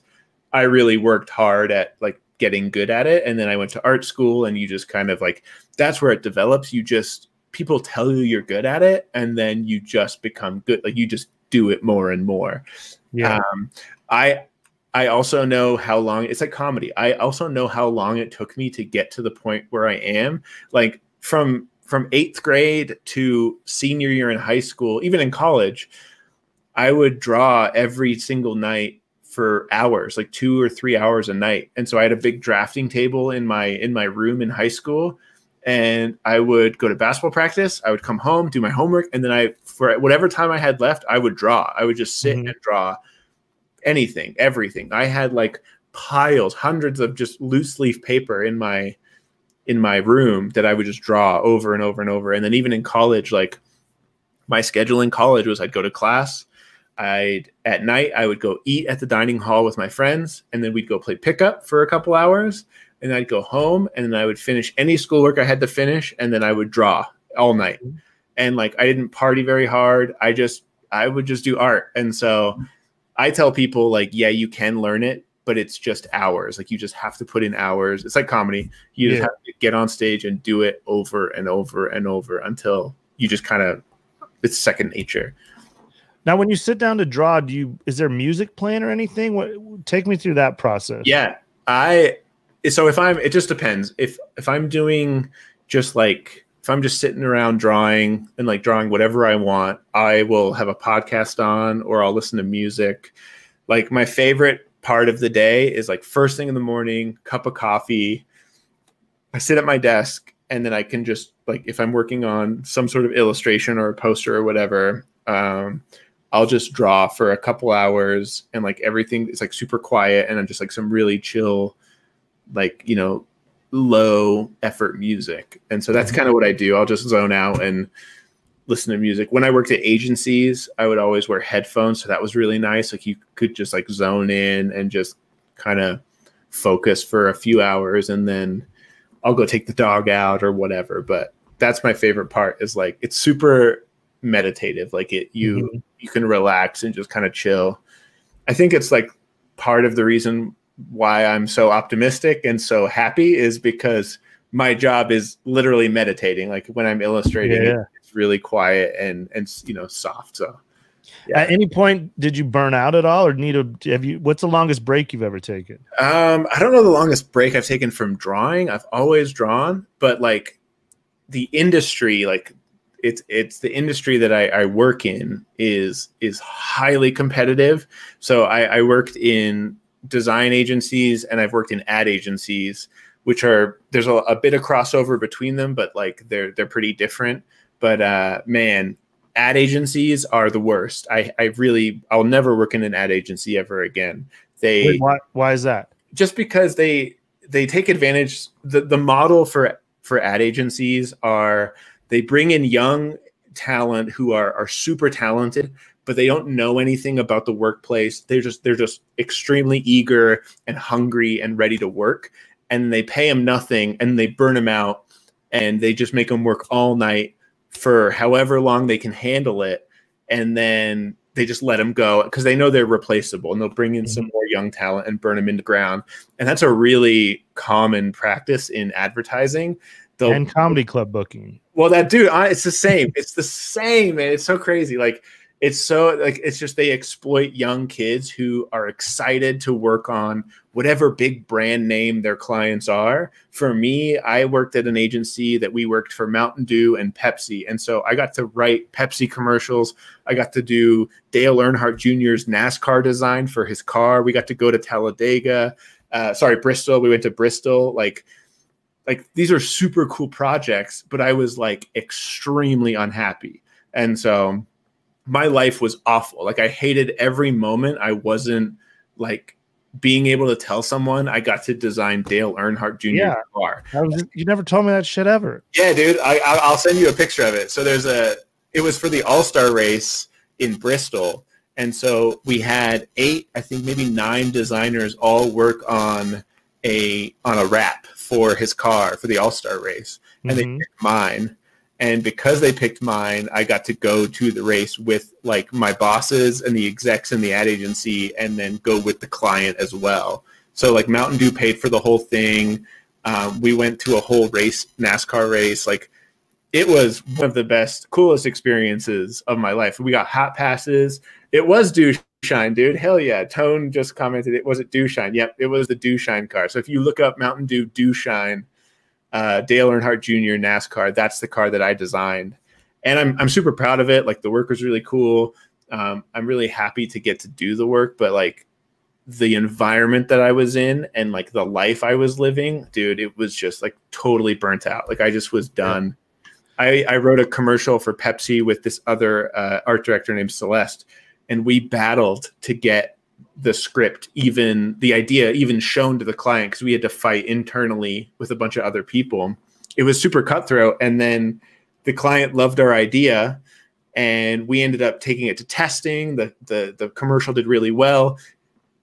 Speaker 3: I really worked hard at like getting good at it. And then I went to art school, and you just kind of like, that's where it develops. People tell you you're good at it, and then you just become good. Like, you just do it more and more.
Speaker 2: Yeah.
Speaker 3: I also know how long, it's like comedy. I also know how long it took me to get to the point where I am. Like, from 8th grade to senior year in high school, even in college, I would draw every single night for hours, like 2 or 3 hours a night. And so I had a big drafting table in my room in high school, and I would go to basketball practice. I would come home, do my homework, and then for whatever time I had left, I would draw. I would just sit and draw anything, everything. I had like piles, hundreds of just loose leaf paper in my room that I would just draw over and over and over. And then even in college, like, my schedule in college was I'd go to class. At night, I would go eat at the dining hall with my friends, and then we'd go play pickup for a couple hours, and I'd go home, and then I would finish any schoolwork I had to finish, and then I would draw all night. And like, I didn't party very hard. I would just do art. And so I tell people like, yeah, you can learn it, but it's just hours. Like, you just have to put in hours. It's like comedy. You just have to get on stage and do it over and over and over until you just kind of, it's second nature.
Speaker 2: Now, when you sit down to draw, is there music playing or anything? Take me through that process.
Speaker 3: Yeah. It just depends. If I'm doing just like, if I'm just sitting around drawing and like drawing whatever I want, I will have a podcast on, or I'll listen to music. Like, my favorite part of the day is like first thing in the morning, cup of coffee. I sit at my desk, and then I can just like, if I'm working on some sort of illustration or a poster or whatever, I'll just draw for a couple hours, and like everything is like super quiet, and I'm just like some really chill, like, you know, low effort music. And so that's kind of what I do. I'll just zone out and listen to music. When I worked at agencies, I would always wear headphones. So that was really nice. Like, you could just like zone in and just kind of focus for a few hours, and then I'll go take the dog out or whatever. But that's my favorite part, is like, it's super meditative. Like, you can relax and just kind of chill. I think it's like part of the reason why I'm so optimistic and so happy is because my job is literally meditating. Like, when I'm illustrating, it's really quiet and you know, soft. So
Speaker 2: at any point, did you burn out at all, or what's the longest break you've ever taken?
Speaker 3: I don't know the longest break I've taken from drawing. I've always drawn, but like, the industry, like, it's the industry that I work in is highly competitive. So I worked in design agencies, and I've worked in ad agencies, which there's a bit of crossover between them, but like they're pretty different. But man, ad agencies are the worst. I'll never work in an ad agency ever again.
Speaker 2: Wait, why is that?
Speaker 3: Just because they take advantage. The model for ad agencies are, they bring in young talent who are super talented, but they don't know anything about the workplace. They're just extremely eager and hungry and ready to work. And they pay them nothing, and they burn them out, and they just make them work all night for however long they can handle it. And then they just let them go because they know they're replaceable, and they'll bring in some more young talent and burn them into the ground. And that's a really common practice in advertising.
Speaker 2: And comedy club booking.
Speaker 3: Well, it's the same. It's the same, man. It's so crazy. Like, It's so like, it's just, they exploit young kids who are excited to work on whatever big brand name their clients are. For me, I worked at an agency that we worked for Mountain Dew and Pepsi. And so I got to write Pepsi commercials. I got to do Dale Earnhardt Jr.'s NASCAR design for his car. We got to go to Bristol. We went to Bristol. Like these are super cool projects, but I was like extremely unhappy. And so my life was awful. Like I hated every moment I wasn't like being able to tell someone I got to design Dale Earnhardt Jr.'s car.
Speaker 2: You never told me that shit ever.
Speaker 3: Yeah, dude. I'll send you a picture of it. So it was for the All-Star race in Bristol. And so we had 8, I think maybe 9 designers all work on a wrap for his car for the All-Star race. And they picked mine. And because they picked mine, I got to go to the race with like my bosses and the execs in the ad agency, and then go with the client as well. So like Mountain Dew paid for the whole thing. We went to a whole race, NASCAR race. Like it was one of the best, coolest experiences of my life. We got hot passes. It was Dew Shine, dude. Hell yeah. Tone just commented, was it Dew Shine? Yep, it was the Dew Shine car. So if you look up Mountain Dew Dew Shine, Dale Earnhardt Jr. NASCAR, that's the car that I designed. And I'm super proud of it. Like the work was really cool. I'm really happy to get to do the work, but like the environment that I was in and like the life I was living, dude, it was just like totally burnt out. Like I just was done. Yeah. I wrote a commercial for Pepsi with this other art director named Celeste, and we battled to get the script, even the idea, even shown to the client, because we had to fight internally with a bunch of other people. It was super cutthroat. And then the client loved our idea, and we ended up taking it to testing. The commercial did really well.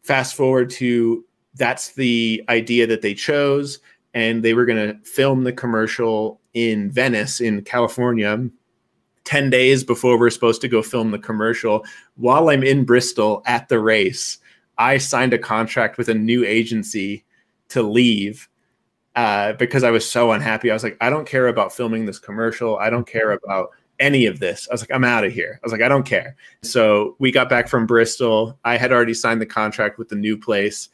Speaker 3: Fast forward to, that's the idea that they chose, and they were going to film the commercial in Venice, in California, 10 days before we're supposed to go film the commercial. While I'm in Bristol at the race, I signed a contract with a new agency to leave because I was so unhappy. I was like, I don't care about filming this commercial. I don't care about any of this. I was like, I'm out of here. I was like, I don't care. So we got back from Bristol. I had already signed the contract with the new place.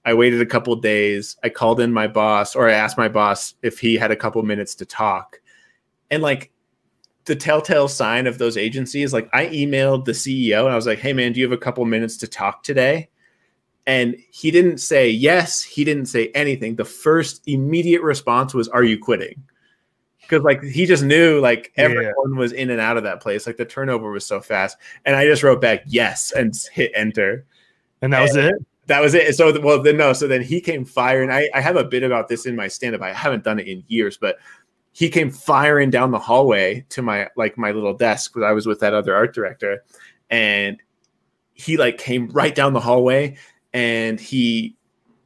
Speaker 3: I waited a couple of days. I called in my boss, or I asked my boss if he had a couple minutes to talk. And like, the telltale sign of those agencies, like I emailed the CEO and I was like, hey man, do you have a couple minutes to talk today? And he didn't say yes. He didn't say anything. The first immediate response was, are you quitting? Because like he just knew like everyone was in and out of that place. Like the turnover was so fast. And I just wrote back yes and hit enter.
Speaker 2: And that was it?
Speaker 3: That was it. So, well, then no. So then he came firing. I have a bit about this in my stand-up. I haven't done it in years, but he came firing down the hallway to my little desk, because I was with that other art director, and he like came right down the hallway, and he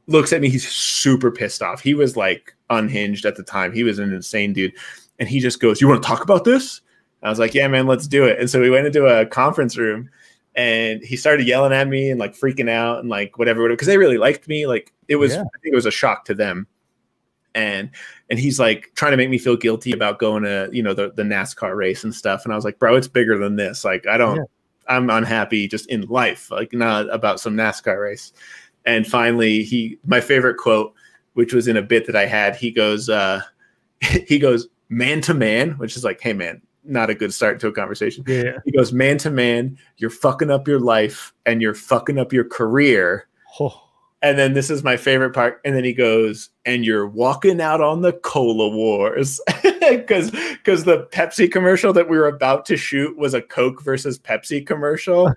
Speaker 3: looks at me. He's super pissed off. He was like unhinged at the time. He was an insane dude. And he just goes, you want to talk about this? I was like, yeah, man, let's do it. And so we went into a conference room, and he started yelling at me and like freaking out and like whatever, because they really liked me. Like it was, I think it was a shock to them. And he's like trying to make me feel guilty about going to, the NASCAR race and stuff. And I was like, bro, it's bigger than this. Like, I'm unhappy just in life, like not about some NASCAR race. And finally my favorite quote, which was in a bit that I had, he goes, man to man, which is like, hey man, not a good start to a conversation. Yeah. He goes, man to man, you're fucking up your life and you're fucking up your career. Oh. And then this is my favorite part. And then he goes, and you're walking out on the cola wars. Because the Pepsi commercial that we were about to shoot was a Coke versus Pepsi commercial.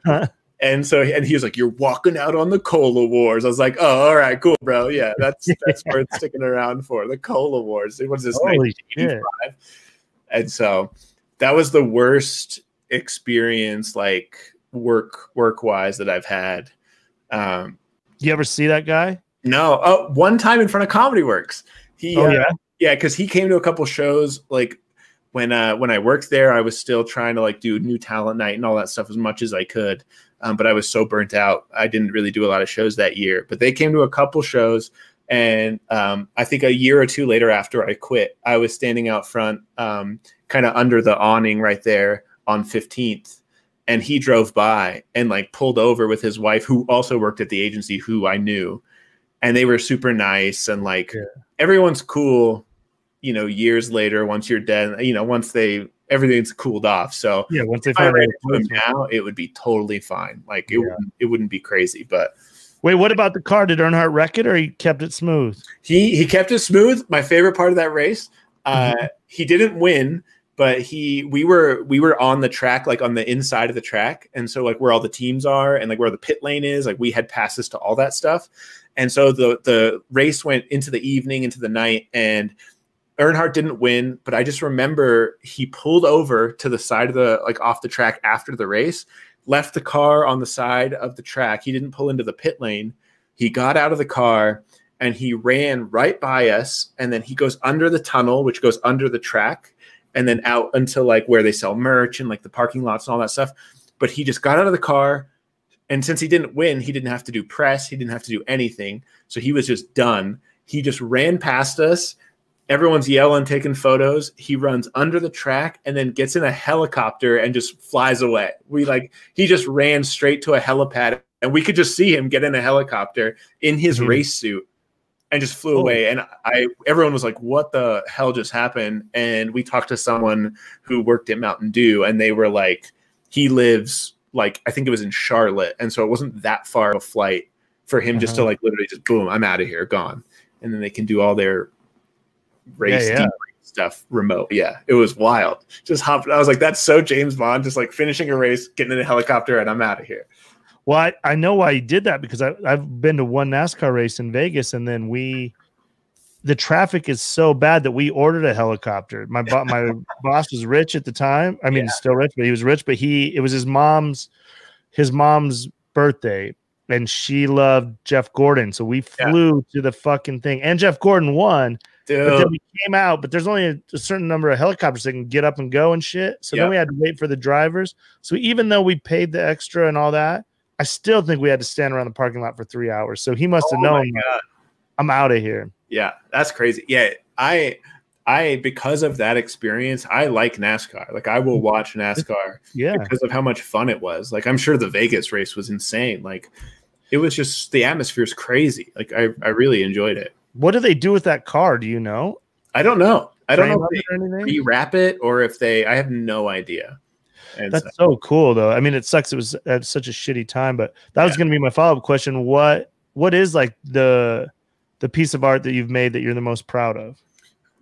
Speaker 3: And he was like, you're walking out on the cola wars. I was like, oh, all right, cool, bro. Yeah, that's worth sticking around for. The cola wars. It was this 1985. And so that was the worst experience, like work-wise, that I've had.
Speaker 2: You ever see that guy?
Speaker 3: No. Oh, one time in front of Comedy Works. Because he came to a couple shows. Like when I worked there, I was still trying to like do new talent night and all that stuff as much as I could. But I was so burnt out. I didn't really do a lot of shows that year. But they came to a couple shows, and I think a year or two later after I quit, I was standing out front, kind of under the awning right there on 15th. and he drove by and like pulled over with his wife, who also worked at the agency, who I knew, and they were super nice, and like everyone's cool, you know, years later, once you're dead, you know, once everything's cooled off. So
Speaker 2: yeah, once they
Speaker 3: if I
Speaker 2: find
Speaker 3: ran
Speaker 2: out
Speaker 3: into him now, it would be totally fine. Like it wouldn't be crazy. But
Speaker 2: wait, what about the car? Did Earnhardt wreck it, or he kept it smooth?
Speaker 3: He kept it smooth. My favorite part of that race. He didn't win, but we were on the track, like on the inside of the track, and so like where all the teams are and like where the pit lane is, like we had passes to all that stuff. And so the race went into the evening, into the night, and Earnhardt didn't win, but I just remember he pulled over to the side of the, like off the track after the race, left the car on the side of the track. He didn't pull into the pit lane. He got out of the car and he ran right by us. And then he goes under the tunnel, which goes under the track, and then out until like where they sell merch and like the parking lots and all that stuff. But he just got out of the car. And since he didn't win, he didn't have to do press. He didn't have to do anything. So he was just done. He just ran past us. Everyone's yelling, taking photos. He runs under the track and then gets in a helicopter and just flies away. He just ran straight to a helipad, and we could just see him get in a helicopter in his race suit and just flew away. And everyone was like, what the hell just happened? And we talked to someone who worked at Mountain Dew, and they were like, he lives like, I think it was in Charlotte. And so it wasn't that far of a flight for him just to like literally just boom, I'm out of here, gone. And then they can do all their race stuff remote. Yeah, it was wild. Just hopped. I was like, that's so James Bond, just like finishing a race, getting in a helicopter, and I'm out of here.
Speaker 2: Well, I know why he did that, because I've been to one NASCAR race in Vegas, and then the traffic is so bad that we ordered a helicopter. My boss was rich at the time. I mean, he's still rich, but he was rich. But it was his mom's birthday, and she loved Jeff Gordon, so we flew to the fucking thing, and Jeff Gordon won. Dude. But then we came out, but there's only a certain number of helicopters that can get up and go and shit. So then we had to wait for the drivers. So even though we paid the extra and all that, I still think we had to stand around the parking lot for 3 hours. So he must have known, I'm out of here.
Speaker 3: Yeah, that's crazy. Yeah, I because of that experience, I like NASCAR. Like I will watch NASCAR because of how much fun it was. Like I'm sure the Vegas race was insane. Like it was just, the atmosphere is crazy. Like I really enjoyed it.
Speaker 2: What do they do with that car? Do you know?
Speaker 3: I don't know. I don't know if they rewrap it or if I have no idea. And
Speaker 2: that's so cool though. I mean, it sucks. It was at such a shitty time, but that was going to be my follow-up question. What is like the piece of art that you've made that you're the most proud of?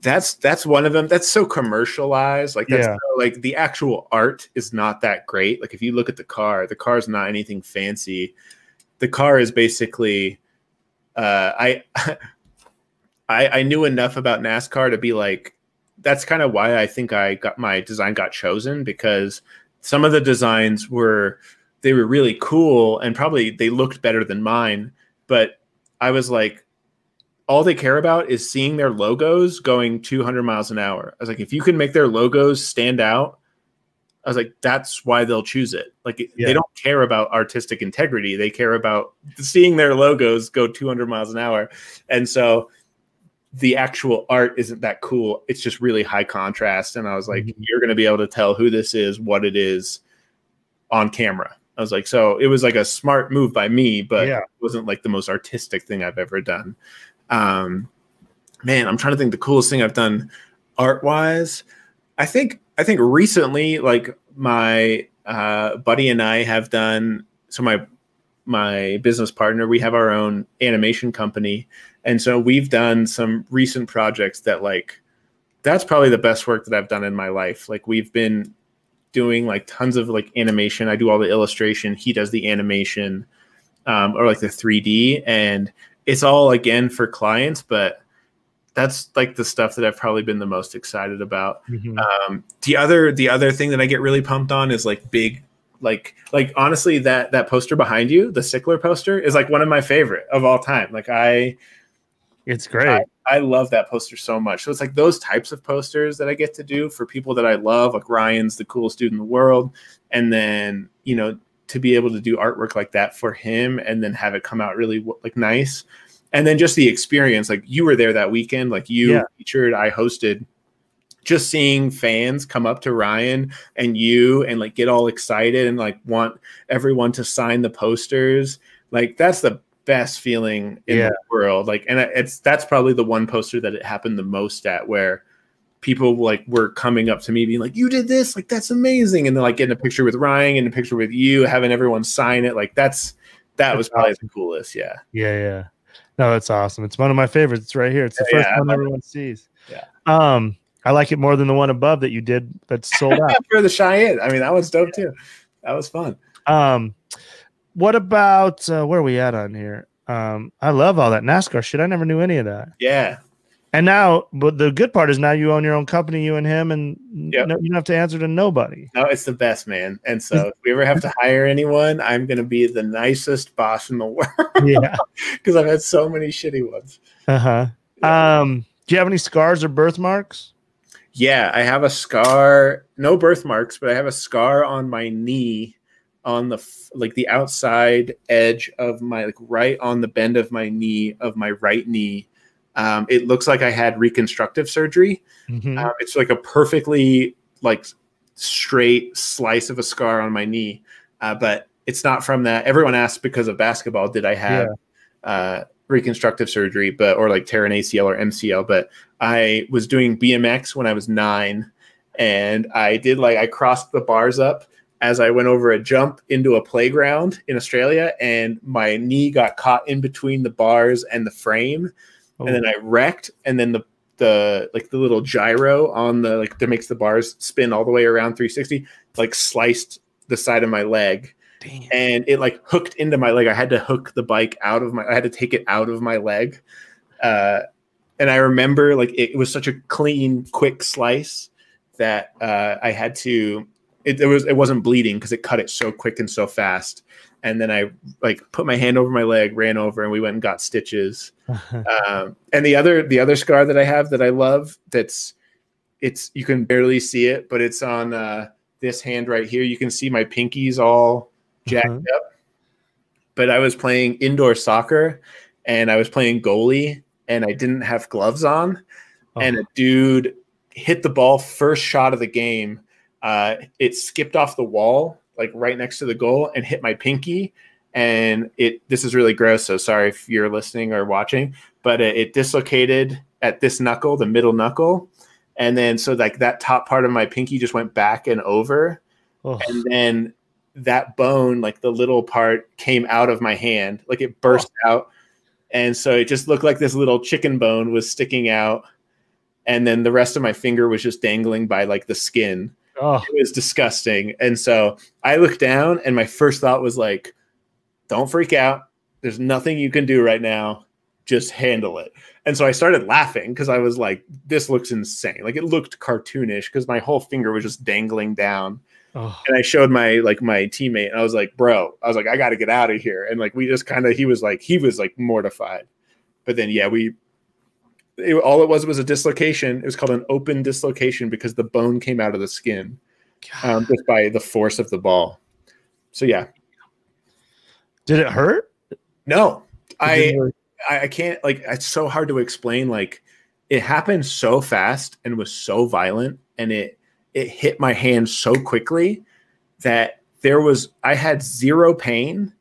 Speaker 3: That's one of them. That's so commercialized. Like that's like the actual art is not that great. Like if you look at the car's not anything fancy. The car is basically, I knew enough about NASCAR to be like, that's kind of why I think my design got chosen, because some of the designs were really cool and probably they looked better than mine. But I was like, all they care about is seeing their logos going 200 miles an hour. I was like, if you can make their logos stand out, I was like, that's why they'll choose it. Like they don't care about artistic integrity. They care about seeing their logos go 200 miles an hour. And so the actual art isn't that cool. It's just really high contrast. And I was like, you're going to be able to tell who this is, what it is on camera. I was like, so it was like a smart move by me, but it wasn't like the most artistic thing I've ever done. Man, I'm trying to think the coolest thing I've done art wise. I think recently, like my buddy and I have done, so my business partner, we have our own animation company. And so we've done some recent projects that like, that's probably the best work that I've done in my life. Like we've been doing like tons of like animation. I do all the illustration. He does the animation or like the 3D, and it's all again for clients, but that's like the stuff that I've probably been the most excited about. The other thing that I get really pumped on is like big, like honestly, that poster behind you, the Sickler poster, is like one of my favorite of all time. Like
Speaker 2: it's great.
Speaker 3: I love that poster so much. So it's like those types of posters that I get to do for people that I love. Like Ryan's the coolest dude in the world. And then, you know, to be able to do artwork like that for him and then have it come out really like nice. And then just the experience, like you were there that weekend, like you featured, I hosted. just seeing fans come up to Ryan and you and like get all excited and like want everyone to sign the posters. Like that's the best feeling in the world. Like, and that's probably the one poster that it happened the most at, where people like were coming up to me being like, you did this, like that's amazing. And then like getting a picture with Ryan and a picture with you, having everyone sign it. Like that was probably
Speaker 2: awesome.
Speaker 3: the coolest. Yeah.
Speaker 2: Yeah. No, that's awesome. It's one of my favorites. It's right here. It's the first one everyone sees.
Speaker 3: Yeah.
Speaker 2: I like it more than the one above that you did that's sold out.
Speaker 3: For the Cheyenne. I mean, that was dope too. That was fun.
Speaker 2: What about where are we at on here? I love all that NASCAR shit. I never knew any of that.
Speaker 3: Yeah.
Speaker 2: And now, but the good part is now you own your own company, you and him, and you don't have to answer to nobody.
Speaker 3: No, it's the best, man. And so if we ever have to hire anyone, I'm going to be the nicest boss in the world.
Speaker 2: Yeah.
Speaker 3: Because I've had so many shitty ones.
Speaker 2: Uh-huh. Yeah. Do you have any scars or birthmarks?
Speaker 3: Yeah, I have a scar, no birthmarks, but I have a scar on my knee, on the outside edge of my, like right on the bend of my knee, of my right knee. It looks like I had reconstructive surgery.
Speaker 2: Mm-hmm.
Speaker 3: It's like a perfectly like straight slice of a scar on my knee. But it's not from that. Everyone asks because of basketball, did I have reconstructive surgery, or like tear an ACL or MCL? But I was doing BMX when I was 9, and I crossed the bars up as I went over a jump into a playground in Australia, and my knee got caught in between the bars and the frame. And then I wrecked, and then the little gyro on that makes the bars spin all the way around 360, like sliced the side of my leg. Damn. And it like hooked into my leg. I had to hook the bike I had to take it out of my leg. And I remember like it was such a clean, quick slice that I had to. It wasn't bleeding because it cut it so quick and so fast. And then I like put my hand over my leg, ran over, and we went and got stitches. And the other scar that I have that I love, you can barely see it, but it's on this hand right here. You can see my pinkies all jacked up. But I was playing indoor soccer, and I was playing goalie, and I didn't have gloves on. And a dude hit the ball first shot of the game. It skipped off the wall, like right next to the goal, and hit my pinky. And this is really gross, so sorry if you're listening or watching, but it dislocated at this knuckle, the middle knuckle. And then so like that top part of my pinky just went back and over. And then that bone, like the little part, came out of my hand, like it burst out. And so it just looked like this little chicken bone was sticking out. And then the rest of my finger was just dangling by like the skin. It was disgusting. And so I looked down, and my first thought was like, don't freak out. There's nothing you can do right now. Just handle it. And so I started laughing because I was like, this looks insane. Like it looked cartoonish because my whole finger was just dangling down. And I showed my teammate, and I was like, bro, I got to get out of here. And like, we just he was like mortified. But then, yeah, all it was a dislocation. It was called an open dislocation because the bone came out of the skin just by the force of the ball. So, yeah.
Speaker 2: Did it hurt?
Speaker 3: No, I can't, like, it's so hard to explain. Like, it happened so fast and was so violent, and it hit my hand so quickly that I had zero pain.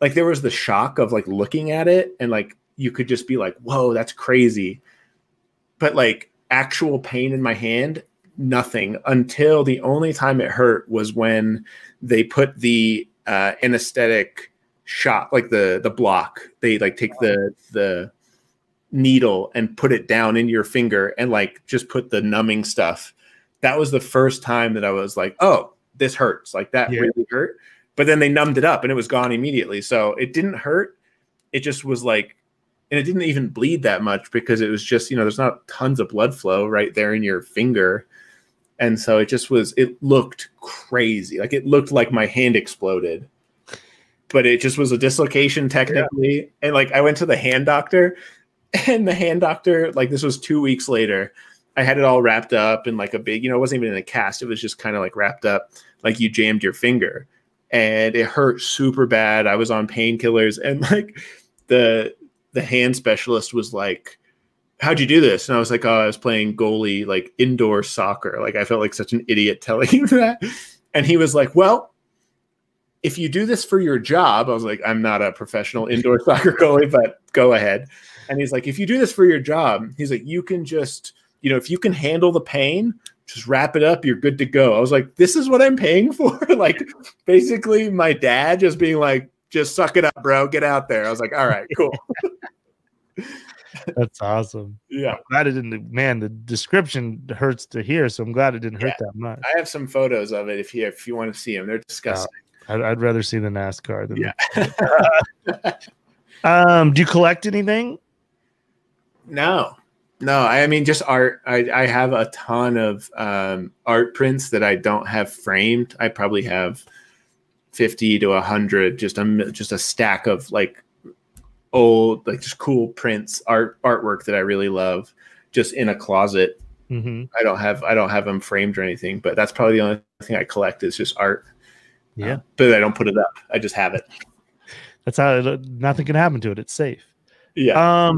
Speaker 3: Like, there was the shock of like looking at it, and like, you could just be like, whoa, that's crazy. But like actual pain in my hand, nothing, until the only time it hurt was when they put the anesthetic shot, like the block. They like take the needle and put it down in your finger and like just put the numbing stuff. That was the first time that I was like, oh, this hurts. Like that really hurt. But then they numbed it up and it was gone immediately. So it didn't hurt. It just was like, and it didn't even bleed that much because it was just, there's not tons of blood flow right there in your finger. And so it looked crazy. Like it looked like my hand exploded, but it just was a dislocation technically. Yeah. And like, I went to the hand doctor, and the hand doctor, like this was 2 weeks later, I had it all wrapped up in like a big, it wasn't even in a cast. It was just kind of like wrapped up like you jammed your finger, and it hurt super bad. I was on painkillers, and like the hand specialist was like, how'd you do this? And I was like, oh, I was playing goalie, like indoor soccer. Like I felt like such an idiot telling him that. And he was like, well, if you do this for your job, I was like, I'm not a professional indoor soccer goalie, but go ahead. And he's like, if you do this for your job, he's like, you can just, if you can handle the pain, just wrap it up. You're good to go. I was like, this is what I'm paying for. Like basically my dad just being like, just suck it up, bro. Get out there. I was like, all right, cool.
Speaker 2: That's awesome.
Speaker 3: Yeah.
Speaker 2: I'm glad it didn't, man, the description hurts to hear. So I'm glad it didn't hurt that much.
Speaker 3: I have some photos of it if you want to see them. They're disgusting.
Speaker 2: I'd rather see the NASCAR than
Speaker 3: the
Speaker 2: do you collect anything?
Speaker 3: No, I mean, just art. I have a ton of art prints that I don't have framed. I probably have 50 to 100, just a stack of like old, like just cool prints, artwork that I really love, just in a closet.
Speaker 2: Mm-hmm.
Speaker 3: I don't have them framed or anything, but that's probably the only thing I collect is just art.
Speaker 2: Yeah,
Speaker 3: but I don't put it up. I just have it.
Speaker 2: That's how nothing can happen to it. It's safe.
Speaker 3: Yeah.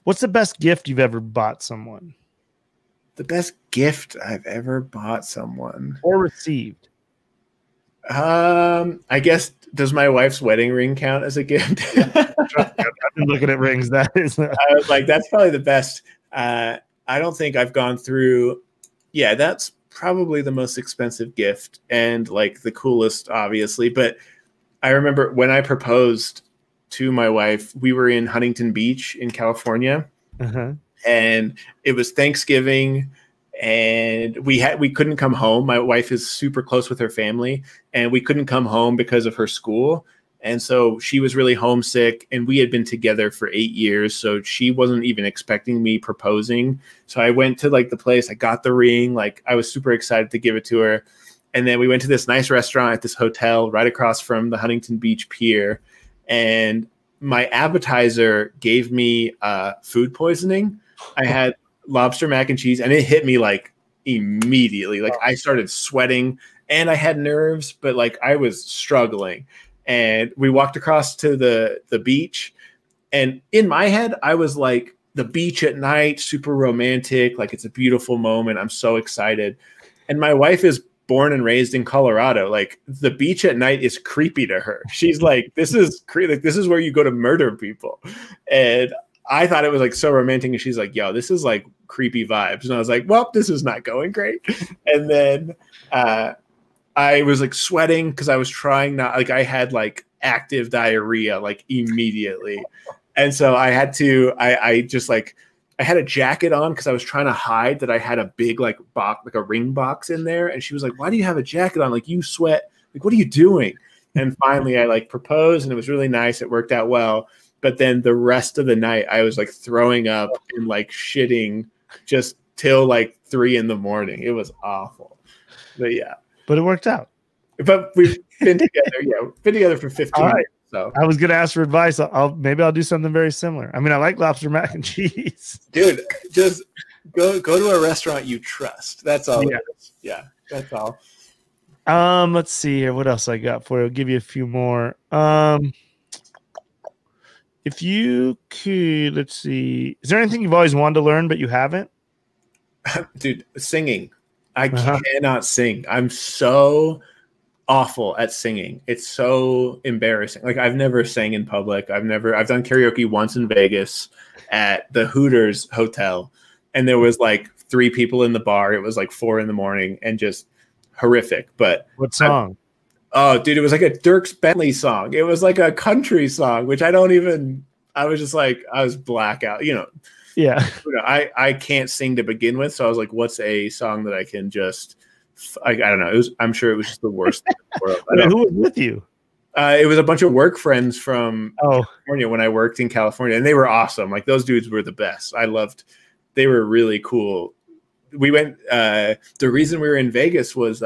Speaker 2: What's the best gift you've ever bought someone?
Speaker 3: The best gift I've ever bought someone
Speaker 2: or received?
Speaker 3: I guess, does my wife's wedding ring count as a gift?
Speaker 2: I've been looking at rings. That is.
Speaker 3: I was like, that's probably the best. I don't think I've gone through. Yeah, that's probably the most expensive gift and like the coolest, obviously. But I remember when I proposed to my wife, we were in Huntington Beach in California, and it was Thanksgiving, and we couldn't come home. My wife is super close with her family, and we couldn't come home because of her school. And so she was really homesick, and we had been together for 8 years. So she wasn't even expecting me proposing. So I went to like the place, I got the ring. Like I was super excited to give it to her. And then we went to this nice restaurant at this hotel right across from the Huntington Beach Pier. And my appetizer gave me food poisoning. I had lobster mac and cheese, and it hit me like immediately. Like I started sweating, and I had nerves, but like I was struggling. And we walked across to the beach, and in my head, I was like, the beach at night, super romantic. Like it's a beautiful moment. I'm so excited. And my wife is born and raised in Colorado. Like the beach at night is creepy to her. She's like, this is where you go to murder people. And I thought it was like so romantic. And she's like, yo, this is like creepy vibes. And I was like, well, this is not going great. And then I was like sweating because I was trying not, like I had like active diarrhea like immediately. And so I had to, I had a jacket on because I was trying to hide that I had a big like box, like a ring box in there. And she was like, why do you have a jacket on? Like you sweat. Like, what are you doing? And finally I like proposed, and it was really nice. It worked out well. But then the rest of the night I was like throwing up and like shitting just till like 3 a.m. It was awful. But yeah.
Speaker 2: But it worked out.
Speaker 3: But we've been together. Yeah. We've been together for 15 years. So
Speaker 2: I was going to ask for advice. Maybe I'll do something very similar. I mean, I like lobster mac and cheese.
Speaker 3: Dude, just go to a restaurant you trust. That's all.
Speaker 2: Yeah.
Speaker 3: Yeah. That's all.
Speaker 2: Let's see here. What else I got for you? I'll give you a few more. If you could, let's see. Is there anything you've always wanted to learn but you haven't?
Speaker 3: Dude, singing. I cannot sing. I'm so awful at singing. It's so embarrassing. Like I've never sang in public. I've done karaoke once in Vegas at the Hooters hotel, and there was like 3 people in the bar. It was like 4 a.m. and just horrific. But
Speaker 2: what song?
Speaker 3: Oh, dude, it was like a Dierks Bentley song. It was like a country song, which I was just like, I was blackout,
Speaker 2: Yeah.
Speaker 3: I can't sing to begin with. So I was like, what's a song that I can just, I don't know. I'm sure it was just the worst thing in the world.
Speaker 2: Who was with you?
Speaker 3: It was a bunch of work friends from California when I worked in California, and they were awesome. Like those dudes were the best. They were really cool. We went, the reason we were in Vegas was,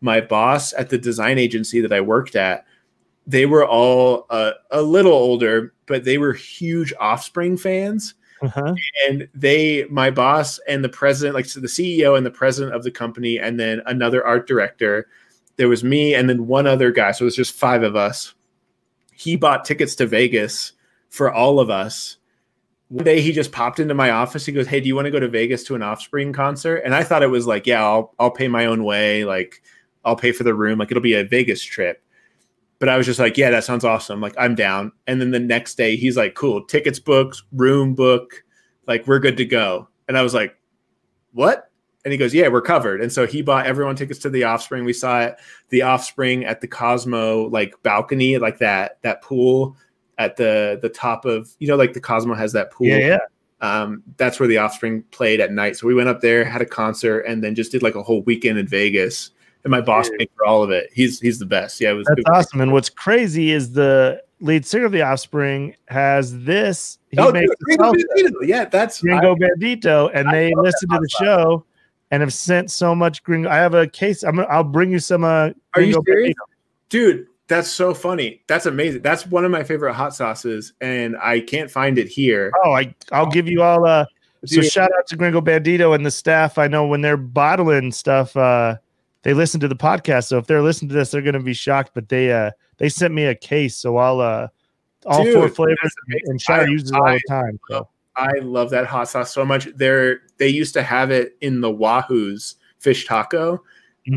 Speaker 3: my boss at the design agency that I worked at, they were all a little older, but they were huge Offspring fans. And my boss and the president, like so the CEO and the president of the company, and then another art director, there was me and then one other guy. So it was just 5 of us. He bought tickets to Vegas for all of us. one day he just popped into my office. He goes, "Hey, do you want to go to Vegas to an Offspring concert?" And I thought it was like, yeah, I'll pay my own way. Like, I'll pay for the room. Like, it'll be a Vegas trip. But I was just like, yeah, that sounds awesome. Like, I'm down. And then the next day he's like, cool, tickets booked, room book, like, we're good to go. And I was like, what? And he goes, yeah, we're covered. And so he bought everyone tickets to the Offspring. We saw it, the Offspring at the Cosmo, like, balcony, like that pool at the top of, you know, like the Cosmo has that pool.
Speaker 2: Yeah.
Speaker 3: That's where the Offspring played at night. So we went up there, had a concert, and then just did like a whole weekend in Vegas. And my boss paid for all of it. He's the best. Yeah,
Speaker 2: that's awesome. And what's crazy is the lead singer of the Offspring has this.
Speaker 3: Yeah, that's
Speaker 2: Gringo Bandito, and they listened to the show and have sent so much Gringo. I have a case. I'll bring you some.
Speaker 3: Are you serious, dude? That's so funny. That's amazing. That's one of my favorite hot sauces, and I can't find it here.
Speaker 2: Oh, I'll give you all. So shout out to Gringo Bandito and the staff. I know when they're bottling stuff, they listen to the podcast. So if they're listening to this, they're going to be shocked. But they sent me a case, so I'll all 4 flavors, and Shire uses it all the time. So.
Speaker 3: I love that hot sauce so much. They used to have it in the Wahoo's fish taco.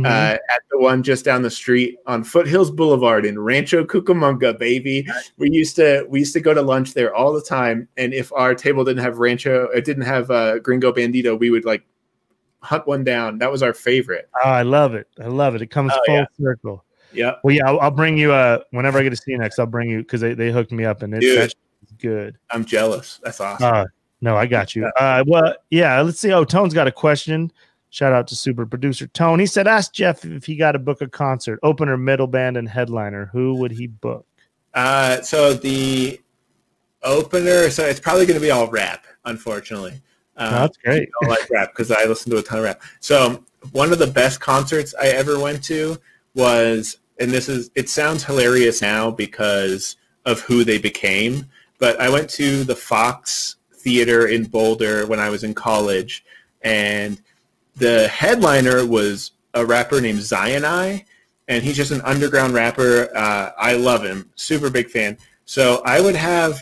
Speaker 3: At the one just down the street on Foothills Boulevard in Rancho Cucamonga, baby. We used to go to lunch there all the time, and if our table didn't have Gringo Bandito, we would like hunt one down. That was our favorite.
Speaker 2: Oh, I love it. It comes full circle.
Speaker 3: Yeah.
Speaker 2: Well, yeah, I'll bring you whenever I get to see you next. I'll bring you because they hooked me up, and it's good.
Speaker 3: I'm jealous. That's awesome.
Speaker 2: No, I got you. Well, yeah. Let's see. Oh, Tone's got a question. Shout out to super producer Tone. He said, ask Geoff if he got to book a concert, opener, middle band, and headliner. Who would he book?
Speaker 3: So the opener, so it's probably going to be all rap, unfortunately.
Speaker 2: That's great.
Speaker 3: I don't like rap because I listen to a ton of rap. So one of the best concerts I ever went to was, and it sounds hilarious now because of who they became, but I went to the Fox Theater in Boulder when I was in college, and the headliner was a rapper named Zion-I, and he's just an underground rapper. I love him. Super big fan. So I would have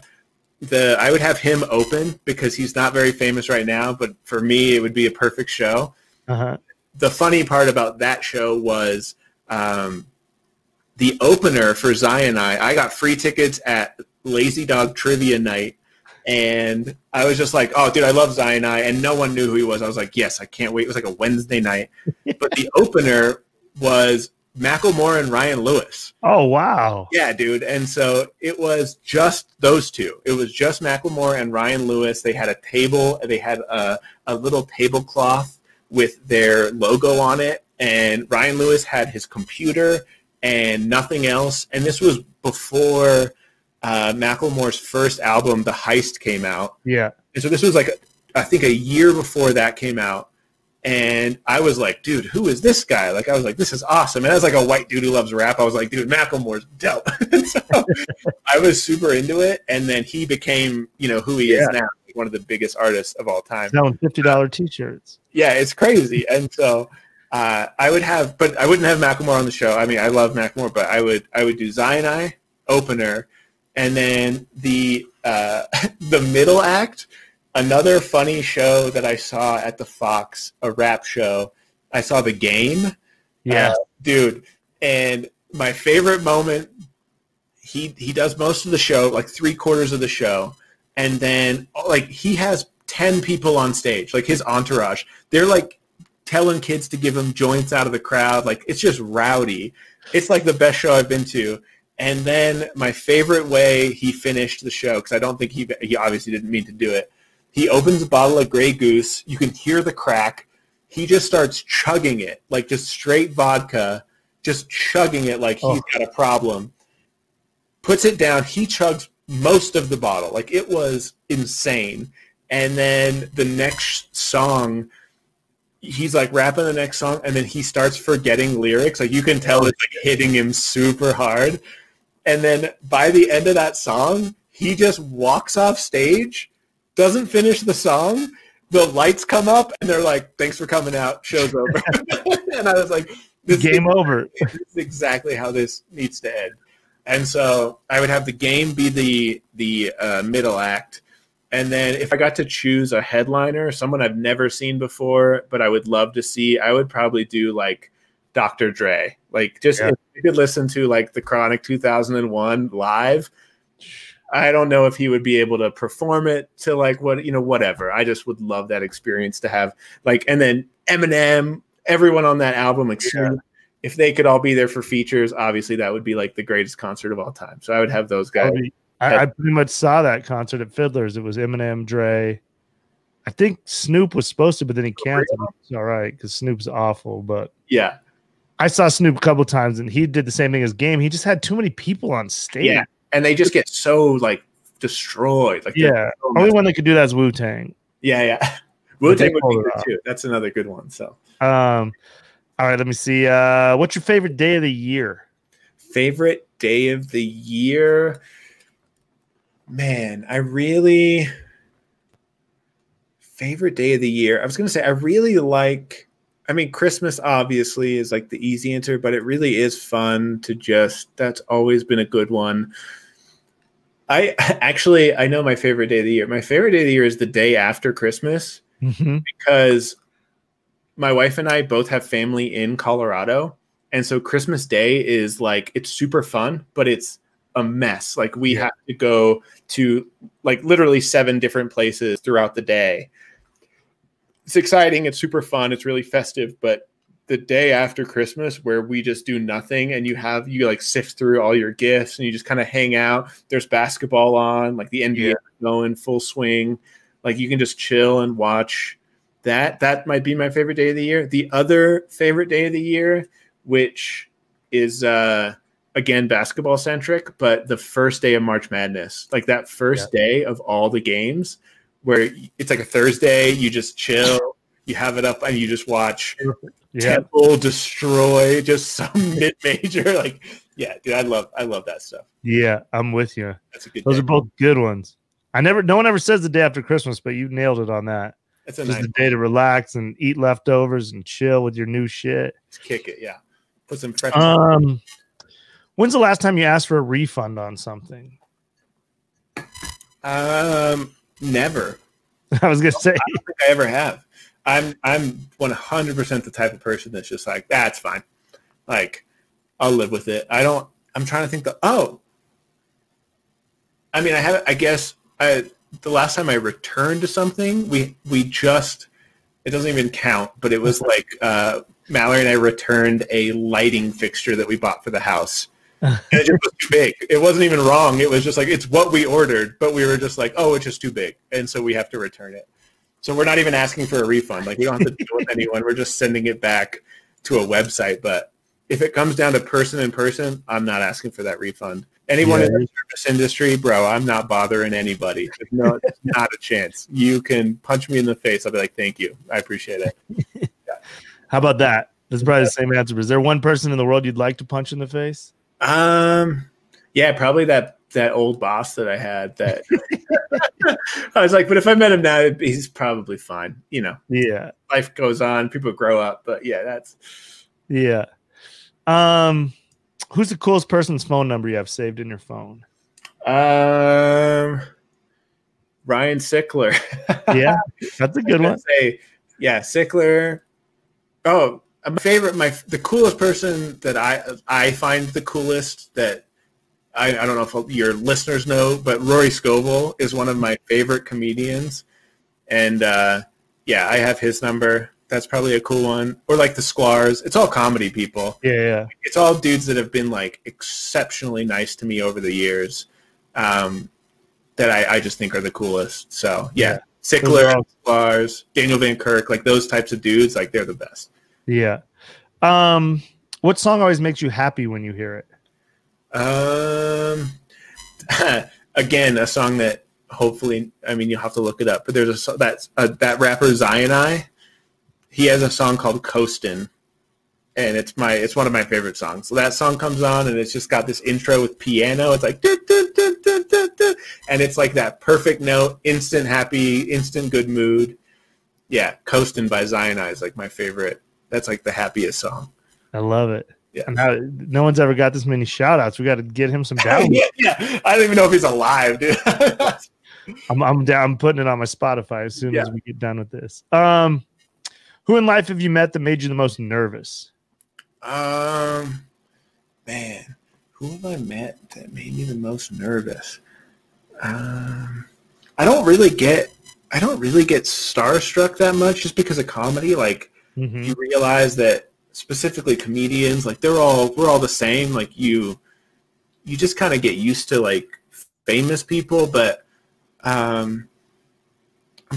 Speaker 3: him open because he's not very famous right now, but for me, it would be a perfect show. The funny part about that show was the opener for Zion-I. I got free tickets at Lazy Dog Trivia Night. And I was just like, oh, dude, I love Zion-I. And no one knew who he was. I was like, yes, I can't wait. It was like a Wednesday night. But the opener was Macklemore and Ryan Lewis.
Speaker 2: Oh, wow.
Speaker 3: Yeah, dude. And so it was just those two. It was just Macklemore and Ryan Lewis. They had a table. They had a little tablecloth with their logo on it. And Ryan Lewis had his computer and nothing else. And this was before Macklemore's first album, The Heist, came out.
Speaker 2: Yeah.
Speaker 3: And so this was like, I think a year before that came out. And I was like, dude, who is this guy? Like, I was like, this is awesome. And as like a white dude who loves rap, I was like, dude, Macklemore's dope. So I was super into it. And then he became, who he is now, one of the biggest artists of all time.
Speaker 2: Selling $50 t-shirts.
Speaker 3: Yeah, it's crazy. And so but I wouldn't have Macklemore on the show. I mean, I love Macklemore, but I would do Zion-I, opener, and then the middle act. Another funny show that I saw at the Fox, a rap show. I saw The Game.
Speaker 2: Yeah,
Speaker 3: dude. And my favorite moment, he does most of the show, like 3/4 of the show, and then like he has 10 people on stage, like his entourage. They're like telling kids to give him joints out of the crowd. Like, it's just rowdy. It's like the best show I've been to. And then my favorite way he finished the show, because I don't think he obviously didn't mean to do it. He opens a bottle of Grey Goose. You can hear the crack. He just starts chugging it, like just straight vodka, just chugging it like he's got a problem. Puts it down. He chugs most of the bottle. Like, it was insane. And then the next song, he's like rapping the next song, and then he starts forgetting lyrics. Like, you can tell it's like hitting him super hard. And then by the end of that song, he just walks off stage, doesn't finish the song. The lights come up, and they're like, thanks for coming out. Show's over. And I was like,
Speaker 2: game over.
Speaker 3: This is exactly how this needs to end. And so I would have The Game be the middle act. And then if I got to choose a headliner, someone I've never seen before, but I would love to see, I would probably do like Dr. Dre. Like just if you could listen to like the Chronic 2001 live, I don't know if he would be able to perform it to like what, you know, whatever. I just would love that experience to have like, and then Eminem, everyone on that album, like if they could all be there for features, obviously that would be like the greatest concert of all time. So I would have those guys.
Speaker 2: I pretty much saw that concert at Fiddler's. It was Eminem, Dre. I think Snoop was supposed to, but then he canceled. It's all right because Snoop's awful. But
Speaker 3: yeah,
Speaker 2: I saw Snoop a couple times, and he did the same thing as Game. He just had too many people on stage.
Speaker 3: Yeah, and they just get so like destroyed. Like
Speaker 2: only one that could do that is Wu-Tang.
Speaker 3: Yeah. Wu-Tang would be good too. That's another good one. So,
Speaker 2: all right, let me see. What's your favorite day of the year?
Speaker 3: Favorite day of the year? Man, favorite day of the year. I was going to say, I really like, I mean, Christmas obviously is like the easy answer, but it really is fun to that's always been a good one. I know my favorite day of the year. My favorite day of the year is the day after Christmas because my wife and I both have family in Colorado. And so Christmas Day is like, it's super fun, but it's a mess. Like we have to go to like literally 7 different places throughout the day. It's exciting. It's super fun. It's really festive. But the day after Christmas where we just do nothing and you like sift through all your gifts and you just kind of hang out. There's basketball on, like the NBA going full swing. Like you can just chill and watch that. That might be my favorite day of the year. The other favorite day of the year, which is again basketball centric, but the first day of March Madness, like that first day of all the games where it's like a Thursday, you just chill, you have it up and you just watch Temple destroy just some mid-major. Like, yeah, dude, I love that stuff.
Speaker 2: Yeah, I'm with you.
Speaker 3: That's a good
Speaker 2: Those
Speaker 3: day.
Speaker 2: are both good ones. No one ever says the day after Christmas, but you nailed it on that.
Speaker 3: It's
Speaker 2: just a day to relax and eat leftovers and chill with your new shit.
Speaker 3: Just kick it, yeah. Put some fresh.
Speaker 2: When's the last time you asked for a refund on something?
Speaker 3: Never.
Speaker 2: I was gonna say.
Speaker 3: I don't think I ever have. I'm 100% the type of person that's just like, that's fine. Like, I'll live with it. I'm trying to think I mean, I guess the last time I returned to something, we just, it doesn't even count, but it was like Mallory and I returned a lighting fixture that we bought for the house. And it just was too big. It wasn't even wrong. It was just like, it's what we ordered, but we were just like, oh, it's just too big. And so we have to return it. So we're not even asking for a refund. Like we don't have to deal with anyone. We're just sending it back to a website. But if it comes down to person in person, I'm not asking for that refund. Anyone in the service industry, bro, I'm not bothering anybody. No, it's not a chance. You can punch me in the face. I'll be like, thank you. I appreciate it. Yeah.
Speaker 2: How about that? That's probably the same answer. Is there one person in the world you'd like to punch in the face?
Speaker 3: Yeah, probably that old boss that I had that I was like, but if I met him now, he's probably fine. You know, life goes on, people grow up, but
Speaker 2: who's the coolest person's phone number you have saved in your phone?
Speaker 3: Ryan Sickler.
Speaker 2: Yeah, that's a good one.
Speaker 3: Sickler. Oh, my favorite, the coolest person that I find the coolest that I don't know if your listeners know, but Rory Scovel is one of my favorite comedians. And I have his number. That's probably a cool one. Or like the Squires. It's all comedy people.
Speaker 2: Yeah.
Speaker 3: It's all dudes that have been like exceptionally nice to me over the years that I just think are the coolest. So yeah. Sickler, Squires, Daniel Van Kirk, like those types of dudes, like they're the best.
Speaker 2: Yeah. What song always makes you happy when you hear it?
Speaker 3: Again, a song that hopefully, I mean, you'll have to look it up, but there's that rapper Zion. He has a song called Coastin', and it's one of my favorite songs. So that song comes on, and it's just got this intro with piano. It's like, and it's like that perfect note, instant happy, instant good mood. Yeah, Coastin' by Zion is like my favorite. That's like the happiest song.
Speaker 2: I love it.
Speaker 3: Yeah.
Speaker 2: And no one's ever got this many shout outs. We got to get him some downloads.
Speaker 3: Yeah. I don't even know if he's alive, dude.
Speaker 2: I'm down. I'm putting it on my Spotify as soon as we get done with this. Who in life have you met that made you the most nervous?
Speaker 3: Man, who have I met that made me the most nervous? I don't really get starstruck that much just because of comedy. Like you realize that specifically comedians, like we're all the same. Like you just kind of get used to like famous people, but I'm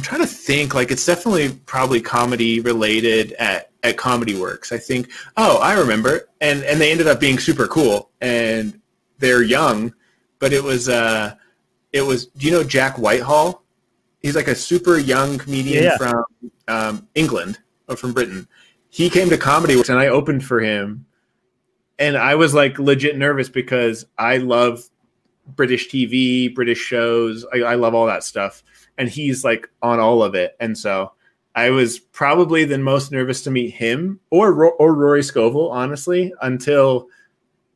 Speaker 3: trying to think. Like it's definitely probably comedy related at Comedy Works. I think. Oh, I remember. And they ended up being super cool, and they're young, but it was. Do you know Jack Whitehall? He's like a super young comedian from England or from Britain. He came to Comedy Works, and I opened for him, and I was like legit nervous because I love British TV, British shows. I love all that stuff. And he's like on all of it. And so I was probably the most nervous to meet him or Rory Scovel, honestly, until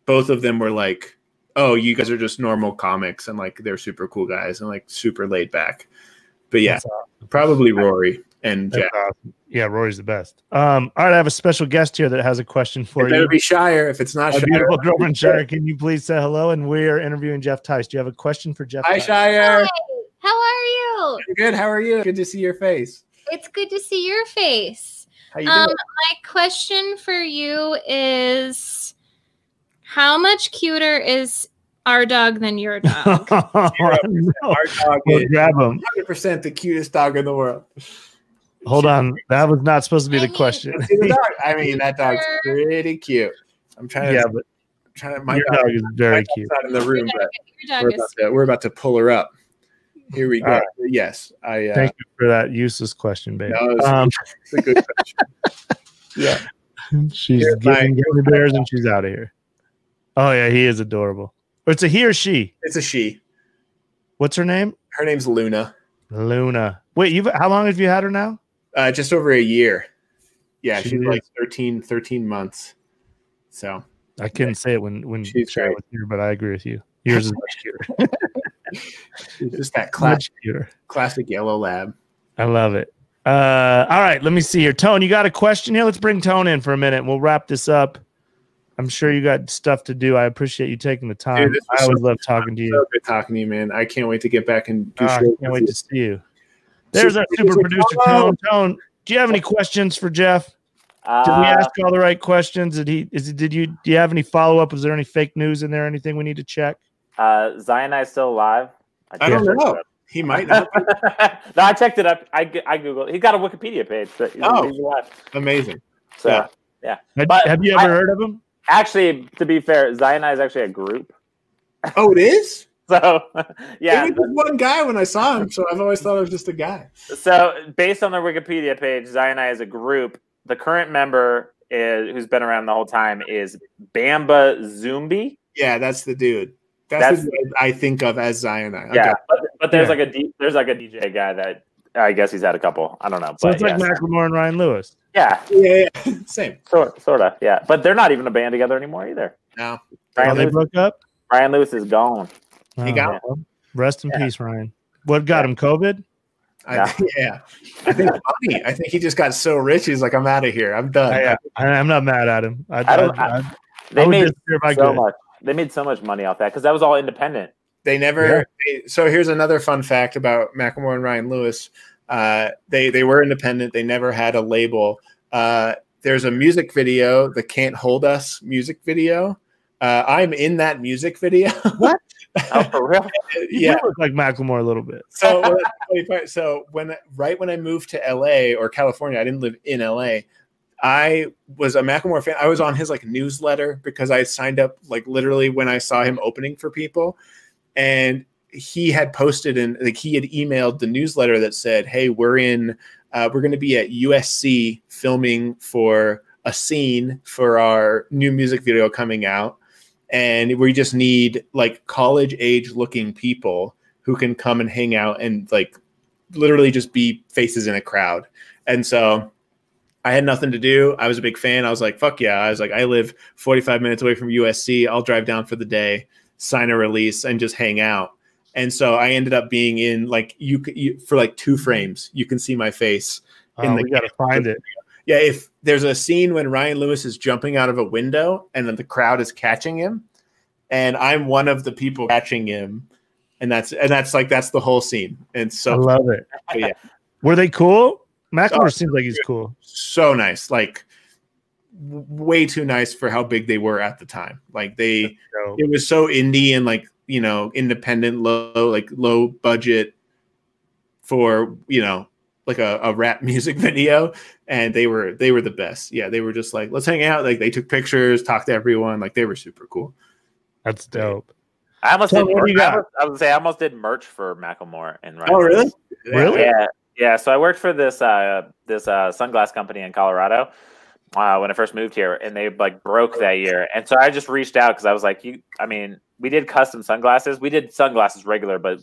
Speaker 3: both of them were like, oh, you guys are just normal comics. And like, they're super cool guys and like super laid back. But yeah, awesome. Probably Rory and Jack.
Speaker 2: Awesome. Yeah, Rory's the best. All right, I have a special guest here that has a question for you.
Speaker 3: It better be Shire. If it's not Shire.
Speaker 2: Beautiful girlfriend Shire, can you please say hello? And we are interviewing Geoff Tice. Do you have a question for Geoff
Speaker 3: Hi,
Speaker 2: Tice?
Speaker 3: Shire.
Speaker 4: Hi. How are you?
Speaker 3: I'm good. How are you? Good to see your face.
Speaker 4: It's good to see your face.
Speaker 3: How you doing?
Speaker 4: My question for you is, how much cuter is our dog than your dog?
Speaker 3: Our dog is
Speaker 2: grab him.
Speaker 3: 100% the cutest dog in the world.
Speaker 2: Hold on. That was not supposed to be the question.
Speaker 3: I mean, that dog's pretty cute. I'm trying to.
Speaker 2: Yeah, but your dog is very cute.
Speaker 3: Not in the room, but we're about to pull her up. Here we go. Right. Yes,
Speaker 2: thank you for that useless question, baby.
Speaker 3: No, it's a good question. Yeah,
Speaker 2: she's getting gummy bears and she's out of here. Oh yeah, he is adorable. Or it's a he or she?
Speaker 3: It's a she.
Speaker 2: What's her name?
Speaker 3: Her name's Luna.
Speaker 2: Luna. Wait, how long have you had her now?
Speaker 3: Just over a year. Yeah, she's like 13 months. So
Speaker 2: I couldn't say it when
Speaker 3: she's
Speaker 2: Shire was here, but I agree with you. Yours is much cuter.
Speaker 3: It's just that classic yellow lab.
Speaker 2: I love it. All right, let me see here. Tone, you got a question here? Let's bring Tone in for a minute. We'll wrap this up. I'm sure you got stuff to do. I appreciate you taking the time. Dude, I always love talking to you.
Speaker 3: So good talking to you, man. I can't wait to get back and do shows.
Speaker 2: I can't wait to see you. There's our super producer, Tone. Tone, do you have any questions for Geoff? Did we ask all the right questions? Do you have any follow-up? Was there any fake news in there? Anything we need to check?
Speaker 5: Zion is still alive.
Speaker 3: I don't know. He might not.
Speaker 5: No, I checked it up. I Googled. He's got a Wikipedia page. So he's alive.
Speaker 3: Amazing.
Speaker 5: So yeah.
Speaker 2: Have you ever heard of him?
Speaker 5: Actually, to be fair, Zion is actually a group.
Speaker 3: Oh, it is?
Speaker 5: So yeah.
Speaker 3: It was one guy when I saw him, so I've always thought it was just a guy.
Speaker 5: So based on their Wikipedia page, Zion is a group. The current member who's been around the whole time is Bamba Zumbi.
Speaker 3: Yeah, that's the dude. That's the dude I think of as Zion.
Speaker 5: Yeah, but there's like a DJ guy that I guess he's had a couple. I don't know.
Speaker 2: So it's like Macklemore and Ryan Lewis.
Speaker 5: Yeah.
Speaker 3: Same.
Speaker 5: Sort of. Yeah, but they're not even a band together anymore either.
Speaker 3: No.
Speaker 2: They broke up.
Speaker 5: Ryan Lewis is gone.
Speaker 3: He got
Speaker 2: him. Rest in peace, Ryan. What got him? COVID?
Speaker 3: I think funny. I think he just got so rich. He's like, I'm out of here. I'm done.
Speaker 2: I'm not mad at him.
Speaker 5: They made so much money off that because that was all independent.
Speaker 3: They never. So here's another fun fact about Macklemore and Ryan Lewis. They were independent. They never had a label. There's a music video, the "Can't Hold Us" music video. I'm in that music video.
Speaker 5: What? Oh, for real?
Speaker 2: Yeah, you look like Macklemore a little bit.
Speaker 3: So when I moved to LA or California, I didn't live in LA. I was a Macklemore fan. I was on his like newsletter because I signed up like literally when I saw him opening for people, and he had posted and like he had emailed the newsletter that said, "Hey, we're going to be at USC filming for a scene for our new music video coming out. And we just need like college age looking people who can come and hang out and like literally just be faces in a crowd." And so I had nothing to do. I was a big fan. I was like, fuck yeah. I was like, I live 45 minutes away from USC. I'll drive down for the day, sign a release and just hang out. And so I ended up being in like you for like 2 frames. You can see my face.
Speaker 2: We got to find it.
Speaker 3: Yeah, if there's a scene when Ryan Lewis is jumping out of a window and then the crowd is catching him, and I'm one of the people catching him, and that's the whole scene. And so
Speaker 2: I love it.
Speaker 3: Yeah.
Speaker 2: Were they cool? Macklemore seems like he's cool.
Speaker 3: So nice, like way too nice for how big they were at the time. Like it was so indie and like, you know, independent, low budget for, you know, like a rap music video, and they were the best. Yeah, they were just like, let's hang out. Like they took pictures, talked to everyone. Like they were super cool.
Speaker 2: That's dope.
Speaker 5: I almost did merch. I would say I almost did merch for Macklemore and Ryan.
Speaker 3: Oh, really?
Speaker 2: Really?
Speaker 5: Yeah. So I worked for this sunglass company in Colorado when I first moved here, and they like broke that year. And so I just reached out because I was like, we did custom sunglasses. We did sunglasses regular, but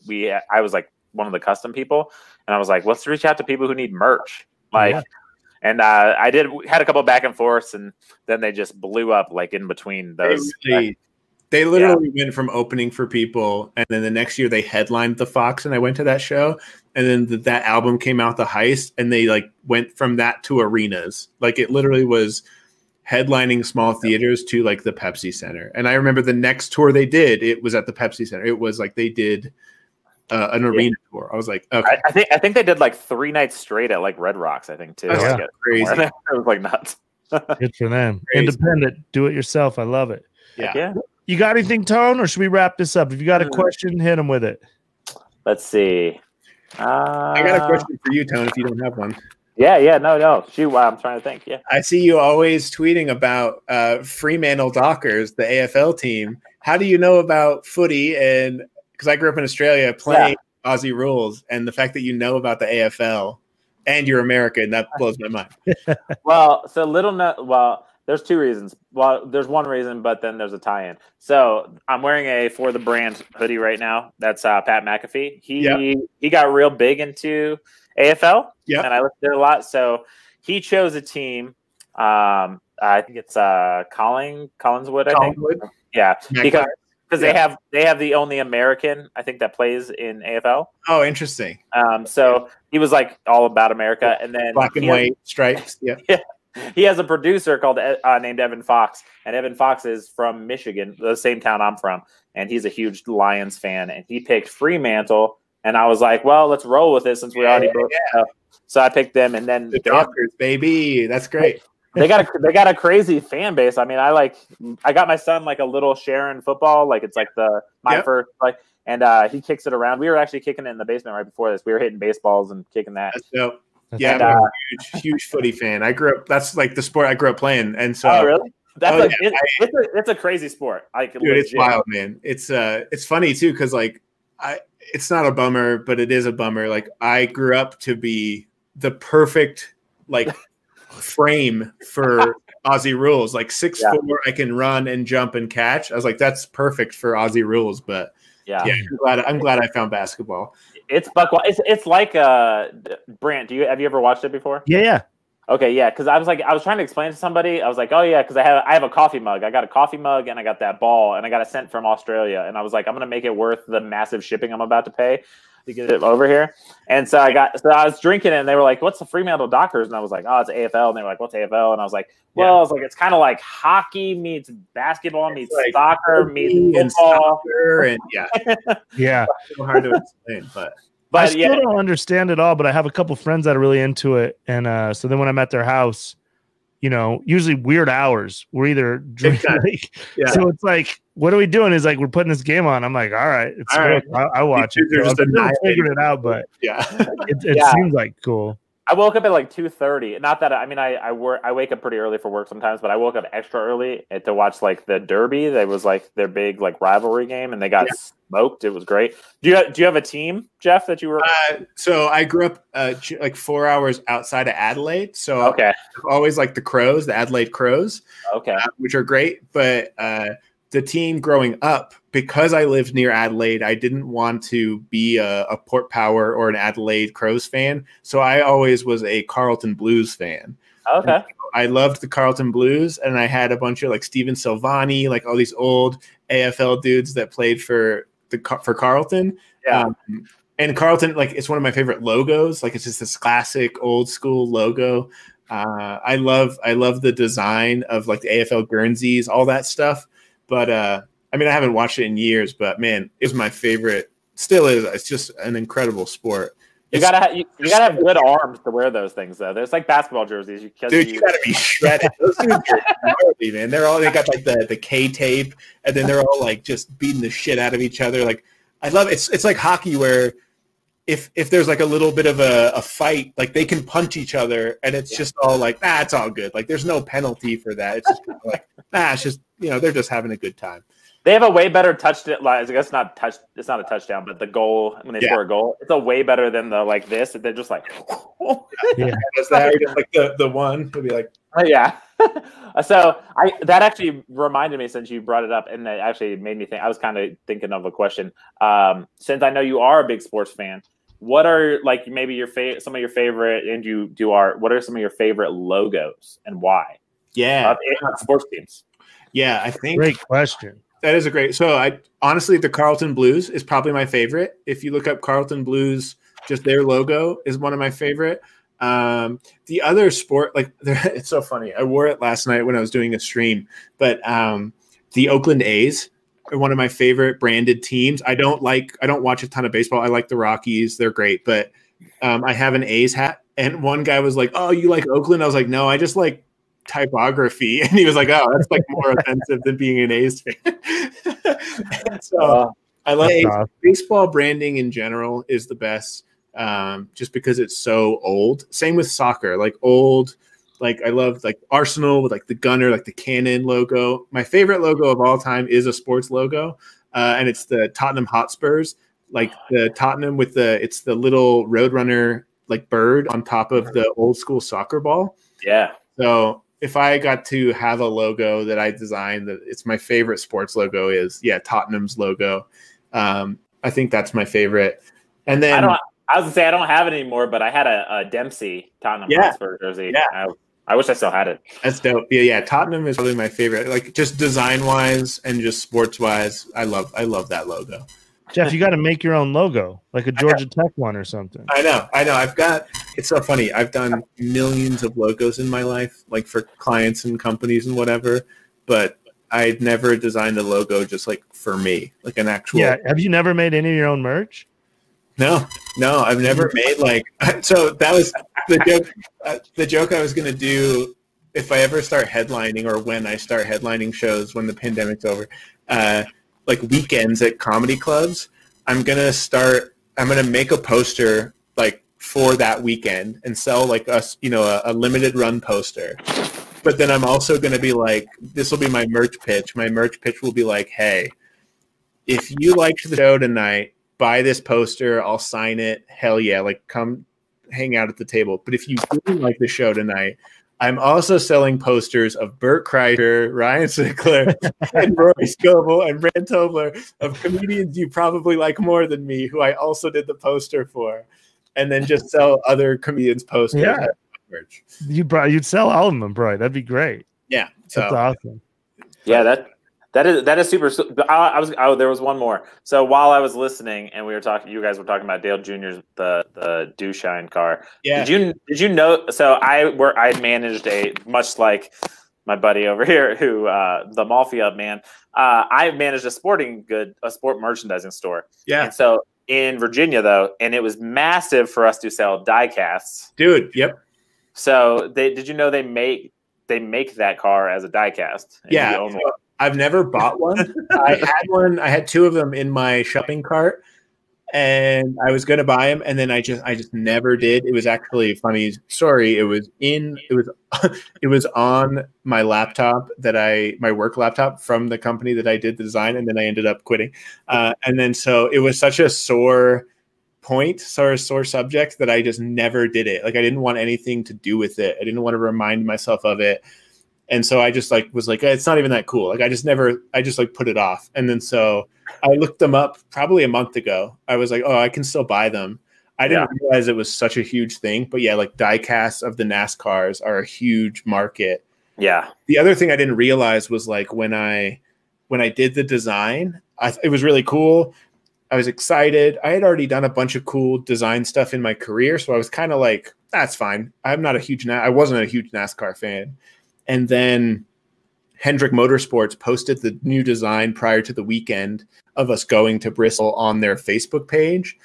Speaker 5: I was like one of the custom people, and I was like, let's reach out to people who need merch. And I had a couple of back and forths, and then they just blew up like in between those.
Speaker 3: They literally went from opening for people, and then the next year they headlined the Fox, and I went to that show, and then that album came out, The Heist, and they like went from that to arenas. Like it literally was headlining small theaters to like the Pepsi Center. And I remember the next tour they did, it was at the Pepsi Center. It was like they did an arena tour. I was like, okay.
Speaker 5: I think they did like 3 nights straight at like Red Rocks, I think too.
Speaker 3: That's crazy.
Speaker 5: It was like nuts.
Speaker 2: Good for them.
Speaker 3: Crazy.
Speaker 2: Independent, do it yourself. I love it.
Speaker 3: Yeah.
Speaker 2: You got anything, Tone, or should we wrap this up? If you got a question, hit him with it.
Speaker 5: Let's see.
Speaker 3: I got a question for you, Tone, if you don't have one.
Speaker 5: Yeah, no. Shoot, I'm trying to think. Yeah.
Speaker 3: I see you always tweeting about Fremantle Dockers, the AFL team. How do you know about footy? And because I grew up in Australia playing Aussie rules, and the fact that you know about the AFL and you're American, that blows my mind. There's 2 reasons. Well, there's one reason, but then there's a tie-in. So I'm wearing a For the Brand hoodie right now. That's Pat McAfee. He got real big into AFL, and I looked at it a lot. So he chose a team. I think it's Collinswood. I think. Yeah, because they have the only American I think that plays in AFL. Oh, interesting.
Speaker 5: So he was like all about America, and then
Speaker 3: black and white stripes. Yeah.
Speaker 5: He has a producer called named Evan Fox, and Evan Fox is from Michigan, the same town I'm from, and he's a huge Lions fan, and he picked Fremantle, and I was like, well, let's roll with it since we already broke it up. So I picked them, and then
Speaker 3: the Dockers, baby, that's great.
Speaker 5: They got a crazy fan base. I mean, I got my son like a little Sharon football, like it's like first like, and he kicks it around. We were actually kicking it in the basement right before this. We were hitting baseballs and kicking that.
Speaker 3: That's dope. Yeah, I'm a huge footy fan. That's like the sport I grew up playing, and so.
Speaker 5: Oh, really? It's a crazy sport.
Speaker 3: Dude, it's wild, man. It's funny too because like it's not a bummer, but it is a bummer. Like I grew up to be the perfect like frame for Aussie rules. Like 6'4", I can run and jump and catch. I was like, that's perfect for Aussie rules. But I'm glad I found basketball.
Speaker 5: It's buckwild. It's like Brandt. Have you ever watched it before?
Speaker 2: Yeah.
Speaker 5: Okay, yeah. Because I was trying to explain to somebody. I was like, oh yeah, because I have a coffee mug. I got a coffee mug and I got that ball and I got a cent from Australia. And I was like, I'm gonna make it worth the massive shipping I'm about to pay to get it over here. And so I was drinking it and they were like, what's the Fremantle Dockers? And I was like, oh, it's AFL. And they were like, what's AFL? And I was like, well, it's like it's kind of like hockey meets basketball meets like soccer meets football.
Speaker 3: And
Speaker 2: Yeah.
Speaker 3: It's so hard to explain, but
Speaker 2: I still don't understand it all, but I have a couple friends that are really into it. And so then when I'm at their house, you know, usually weird hours, we're either drinking. So it's like, what are we doing? Is like, we're putting this game on. I'm like, all right, it's cool.
Speaker 3: Right.
Speaker 2: I watch it.
Speaker 3: They're just
Speaker 2: figuring it out, but it seems like cool.
Speaker 5: I woke up at like 2:30. Not that I wake up pretty early for work sometimes, but I woke up extra early to watch like the Derby. That was like their big like rivalry game, and they got smoked. It was great. Do you have a team, Geoff, that you were?
Speaker 3: So I grew up like 4 hours outside of Adelaide. So
Speaker 5: okay,
Speaker 3: I've always like the Crows, the Adelaide Crows.
Speaker 5: Okay,
Speaker 3: which are great, but the team growing up, because I lived near Adelaide, I didn't want to be a Port Power or an Adelaide Crows fan. So I always was a Carlton Blues fan.
Speaker 5: Okay.
Speaker 3: And I loved the Carlton Blues, and I had a bunch of like Steven Silvani, like all these old AFL dudes that played for for Carlton.
Speaker 5: Yeah.
Speaker 3: And Carlton, like, it's one of my favorite logos. Like, it's just this classic old school logo. I love the design of like the AFL Guernseys, all that stuff. But I mean, I haven't watched it in years, but man, it was my favorite. Still is. It's just an incredible sport.
Speaker 5: You gotta have good arms to wear those things though. There's like basketball jerseys.
Speaker 3: You gotta be shredded. Those dudes are gnarly, man. They got like the K tape, and then they're all like just beating the shit out of each other. Like, I love it. It's like hockey where if there's like a little bit of a fight, like they can punch each other, and it's just all like, it's all good. Like, there's no penalty for that. It's just kind of like, it's just, they're just having a good time.
Speaker 5: They have a way better touchdown. Like, I guess it's not a touchdown, but the goal when they score a goal, it's a way better than the like this. They're just like,
Speaker 3: Does that just like the one would be like,
Speaker 5: yeah. So that actually reminded me, since you brought it up, and that actually made me think. I was kind of thinking of a question. Since I know you are a big sports fan, what are like maybe some of your favorite, and you do art? What are some of your favorite logos and why?
Speaker 3: Yeah,
Speaker 5: sports teams.
Speaker 3: Yeah, I think
Speaker 2: great question.
Speaker 3: That is a great. So I honestly, the Carlton Blues is probably my favorite. If you look up Carlton Blues, just their logo is one of my favorite. The other sport, like, it's so funny. I wore it last night when I was doing a stream, but the Oakland A's are one of my favorite branded teams. I don't watch a ton of baseball. I like the Rockies. They're great, but I have an A's hat, and one guy was like, "Oh, you like Oakland?" I was like, "No, I just like typography," and he was like, "Oh, that's like more offensive than being an A's fan." So I like baseball branding in general is the best, just because it's so old. Same with soccer, like old. Like, I love like Arsenal with like the gunner, like the cannon logo. My favorite logo of all time is a sports logo, and it's the Tottenham Hotspurs, like the Tottenham with it's the little Roadrunner like bird on top of the old school soccer ball.
Speaker 5: Yeah.
Speaker 3: So if I got to have a logo that I designed, that it's my favorite sports logo is Tottenham's logo. I think that's my favorite. And then
Speaker 5: I was gonna say I don't have it anymore, but I had a Dempsey Tottenham Hotspur jersey.
Speaker 3: Yeah.
Speaker 5: I wish I still had it.
Speaker 3: That's dope. Yeah. Tottenham is probably my favorite. Like, just design wise and just sports wise, I love that logo.
Speaker 2: Geoff, you got to make your own logo, like a Georgia Tech one or something.
Speaker 3: I know. It's so funny. I've done millions of logos in my life, like for clients and companies and whatever, but I'd never designed a logo just like for me, like an actual.
Speaker 2: Yeah. Have you never made any of your own merch?
Speaker 3: No, I've never made like. So that was the joke. The joke I was going to do if I ever start headlining, or when I start headlining shows when the pandemic's over, like weekends at comedy clubs, I'm going to make a poster like for that weekend and sell like a limited run poster. But then I'm also going to be like, this will be my merch pitch. My merch pitch will be like, hey, if you liked the show tonight, buy this poster, I'll sign it. Hell yeah, like, come hang out at the table. But if you didn't like the show tonight, I'm also selling posters of Bert Kreischer, Ryan Sickler, and Rory Scovel, and Brandt Tobler, of comedians you probably like more than me, who I also did the poster for, and then just sell other comedians' posters.
Speaker 2: Yeah.
Speaker 3: Merch.
Speaker 2: You'd sell all of them, bro. That'd be great.
Speaker 3: Yeah,
Speaker 2: that's awesome.
Speaker 5: Yeah, that is super. There was one more. So while I was listening and we were talking, you guys were talking about Dale Jr.'s the Dewshine car.
Speaker 3: Yeah.
Speaker 5: Did you know? So I managed much like my buddy over here, who the Mafia man. I managed a sport merchandising store.
Speaker 3: Yeah.
Speaker 5: And so in Virginia though, and it was massive for us to sell die casts.
Speaker 3: Dude. Yep.
Speaker 5: So did you know they make that car as a die cast?
Speaker 3: Yeah. I've never bought one. I had one. I had two of them in my shopping cart, and I was going to buy them, and then I just never did. It was actually a funny story. It was on my laptop my work laptop from the company that I did the design, and then I ended up quitting. And then so it was such a sore subject that I just never did it. Like, I didn't want anything to do with it. I didn't want to remind myself of it. And so I just was like, it's not even that cool. Like, I just put it off. And then so I looked them up probably a month ago. I was like, oh, I can still buy them. I didn't realize it was such a huge thing, but yeah, like die casts of the Nascars are a huge market.
Speaker 5: Yeah.
Speaker 3: The other thing I didn't realize was like when I did the design, it was really cool. I was excited. I had already done a bunch of cool design stuff in my career, so I was kind of like, that's fine. I wasn't a huge NASCAR fan. And then Hendrick Motorsports posted the new design prior to the weekend of us going to Bristol on their Facebook page,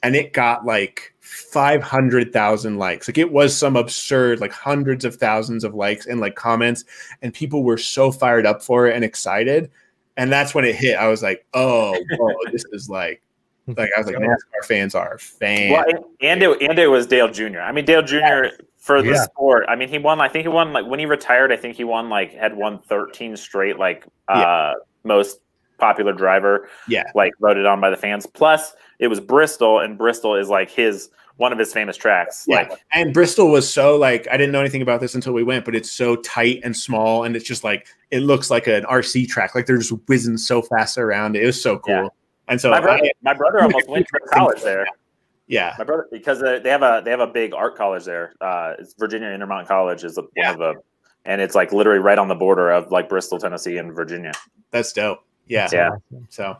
Speaker 3: and it got like 500,000 likes. Like, it was some absurd, like hundreds of thousands of likes and like comments, and people were so fired up for it and excited. And that's when it hit. I was like, oh, whoa, this is like I was like, NASCAR fans are fans.
Speaker 5: Well, and it was Dale Jr. I mean, Dale Jr. for the sport. I mean, he won like when he retired, I think he won 13 straight most popular driver. Yeah. Like voted on by the fans. Plus it was Bristol, and Bristol is like one of his famous tracks.
Speaker 3: Yeah. And Bristol was so like, I didn't know anything about this until we went, but it's so tight and small, and it's just like, it looks like an RC track. Like, they're just whizzing so fast around. It was so cool. Yeah. And so
Speaker 5: my brother almost went to college there.
Speaker 3: Yeah.
Speaker 5: My brother, because they have a big art college there. It's Virginia Intermont College is one of the, and it's like literally right on the border of like Bristol, Tennessee, and Virginia.
Speaker 3: That's dope. Yeah.
Speaker 2: Awesome.
Speaker 3: So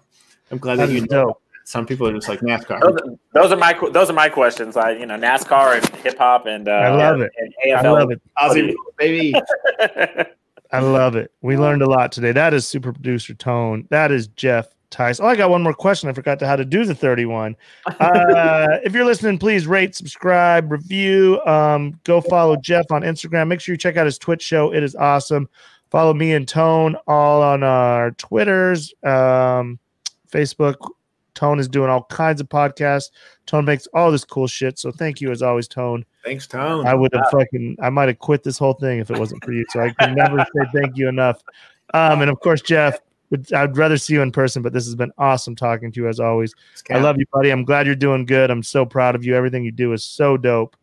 Speaker 3: I'm glad that you know. Some people are just like NASCAR.
Speaker 5: Those are my questions. NASCAR and hip hop and
Speaker 2: I love it.
Speaker 5: And AFL.
Speaker 2: I love it.
Speaker 3: Aussie baby.
Speaker 2: I love it. We learned a lot today. That is super producer Tone. That is Geoff Tice. Oh, I got one more question. I forgot how to do the 31. If you're listening, please rate, subscribe, review. Go follow Geoff on Instagram. Make sure you check out his Twitch show. It is awesome. Follow me and Tone all on our Twitters, Facebook. Tone is doing all kinds of podcasts. Tone makes all this cool shit. So thank you as always, Tone.
Speaker 3: Thanks, Tone.
Speaker 2: I might have quit this whole thing if it wasn't for you. So I can never say thank you enough. And of course, Geoff, I'd rather see you in person, but this has been awesome talking to you as always. I love you, buddy. I'm glad you're doing good. I'm so proud of you. Everything you do is so dope.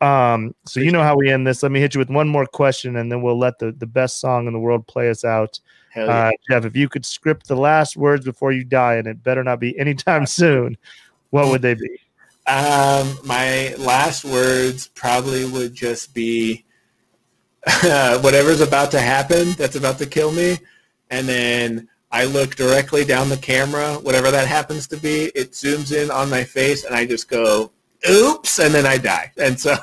Speaker 2: So you know how we end this. Let me hit you with one more question, and then we'll let the best song in the world play us out. Geoff, if you could script the last words before you die, and it better not be anytime soon, what would they be?
Speaker 3: My last words probably would just be whatever's about to happen that's about to kill me. And then I look directly down the camera, whatever that happens to be, it zooms in on my face, and I just go, oops, and then I die. And so...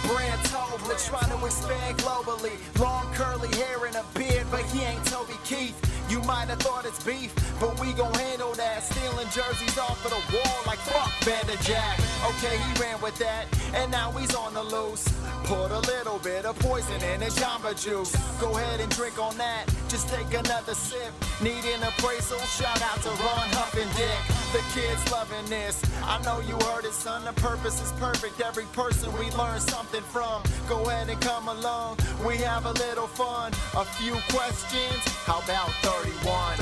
Speaker 1: Brandt, Tobler, trying to expand globally. Long curly hair and a beard, but he ain't Toby Keith. You might have thought it's beef, but we gon' handle that. Stealing jerseys off of the wall like fuck Vander Jack. Okay, he ran with that, and now he's on the loose. Put a little bit of poison in his Jamba Juice. Go ahead and drink on that, just take another sip. Need an appraisal, shout out to Ron Huff and Dick. The kids loving this, I know you heard it, son. The purpose is perfect, every person we learn something from. Go ahead and come along, we have a little fun. A few questions, how about 31?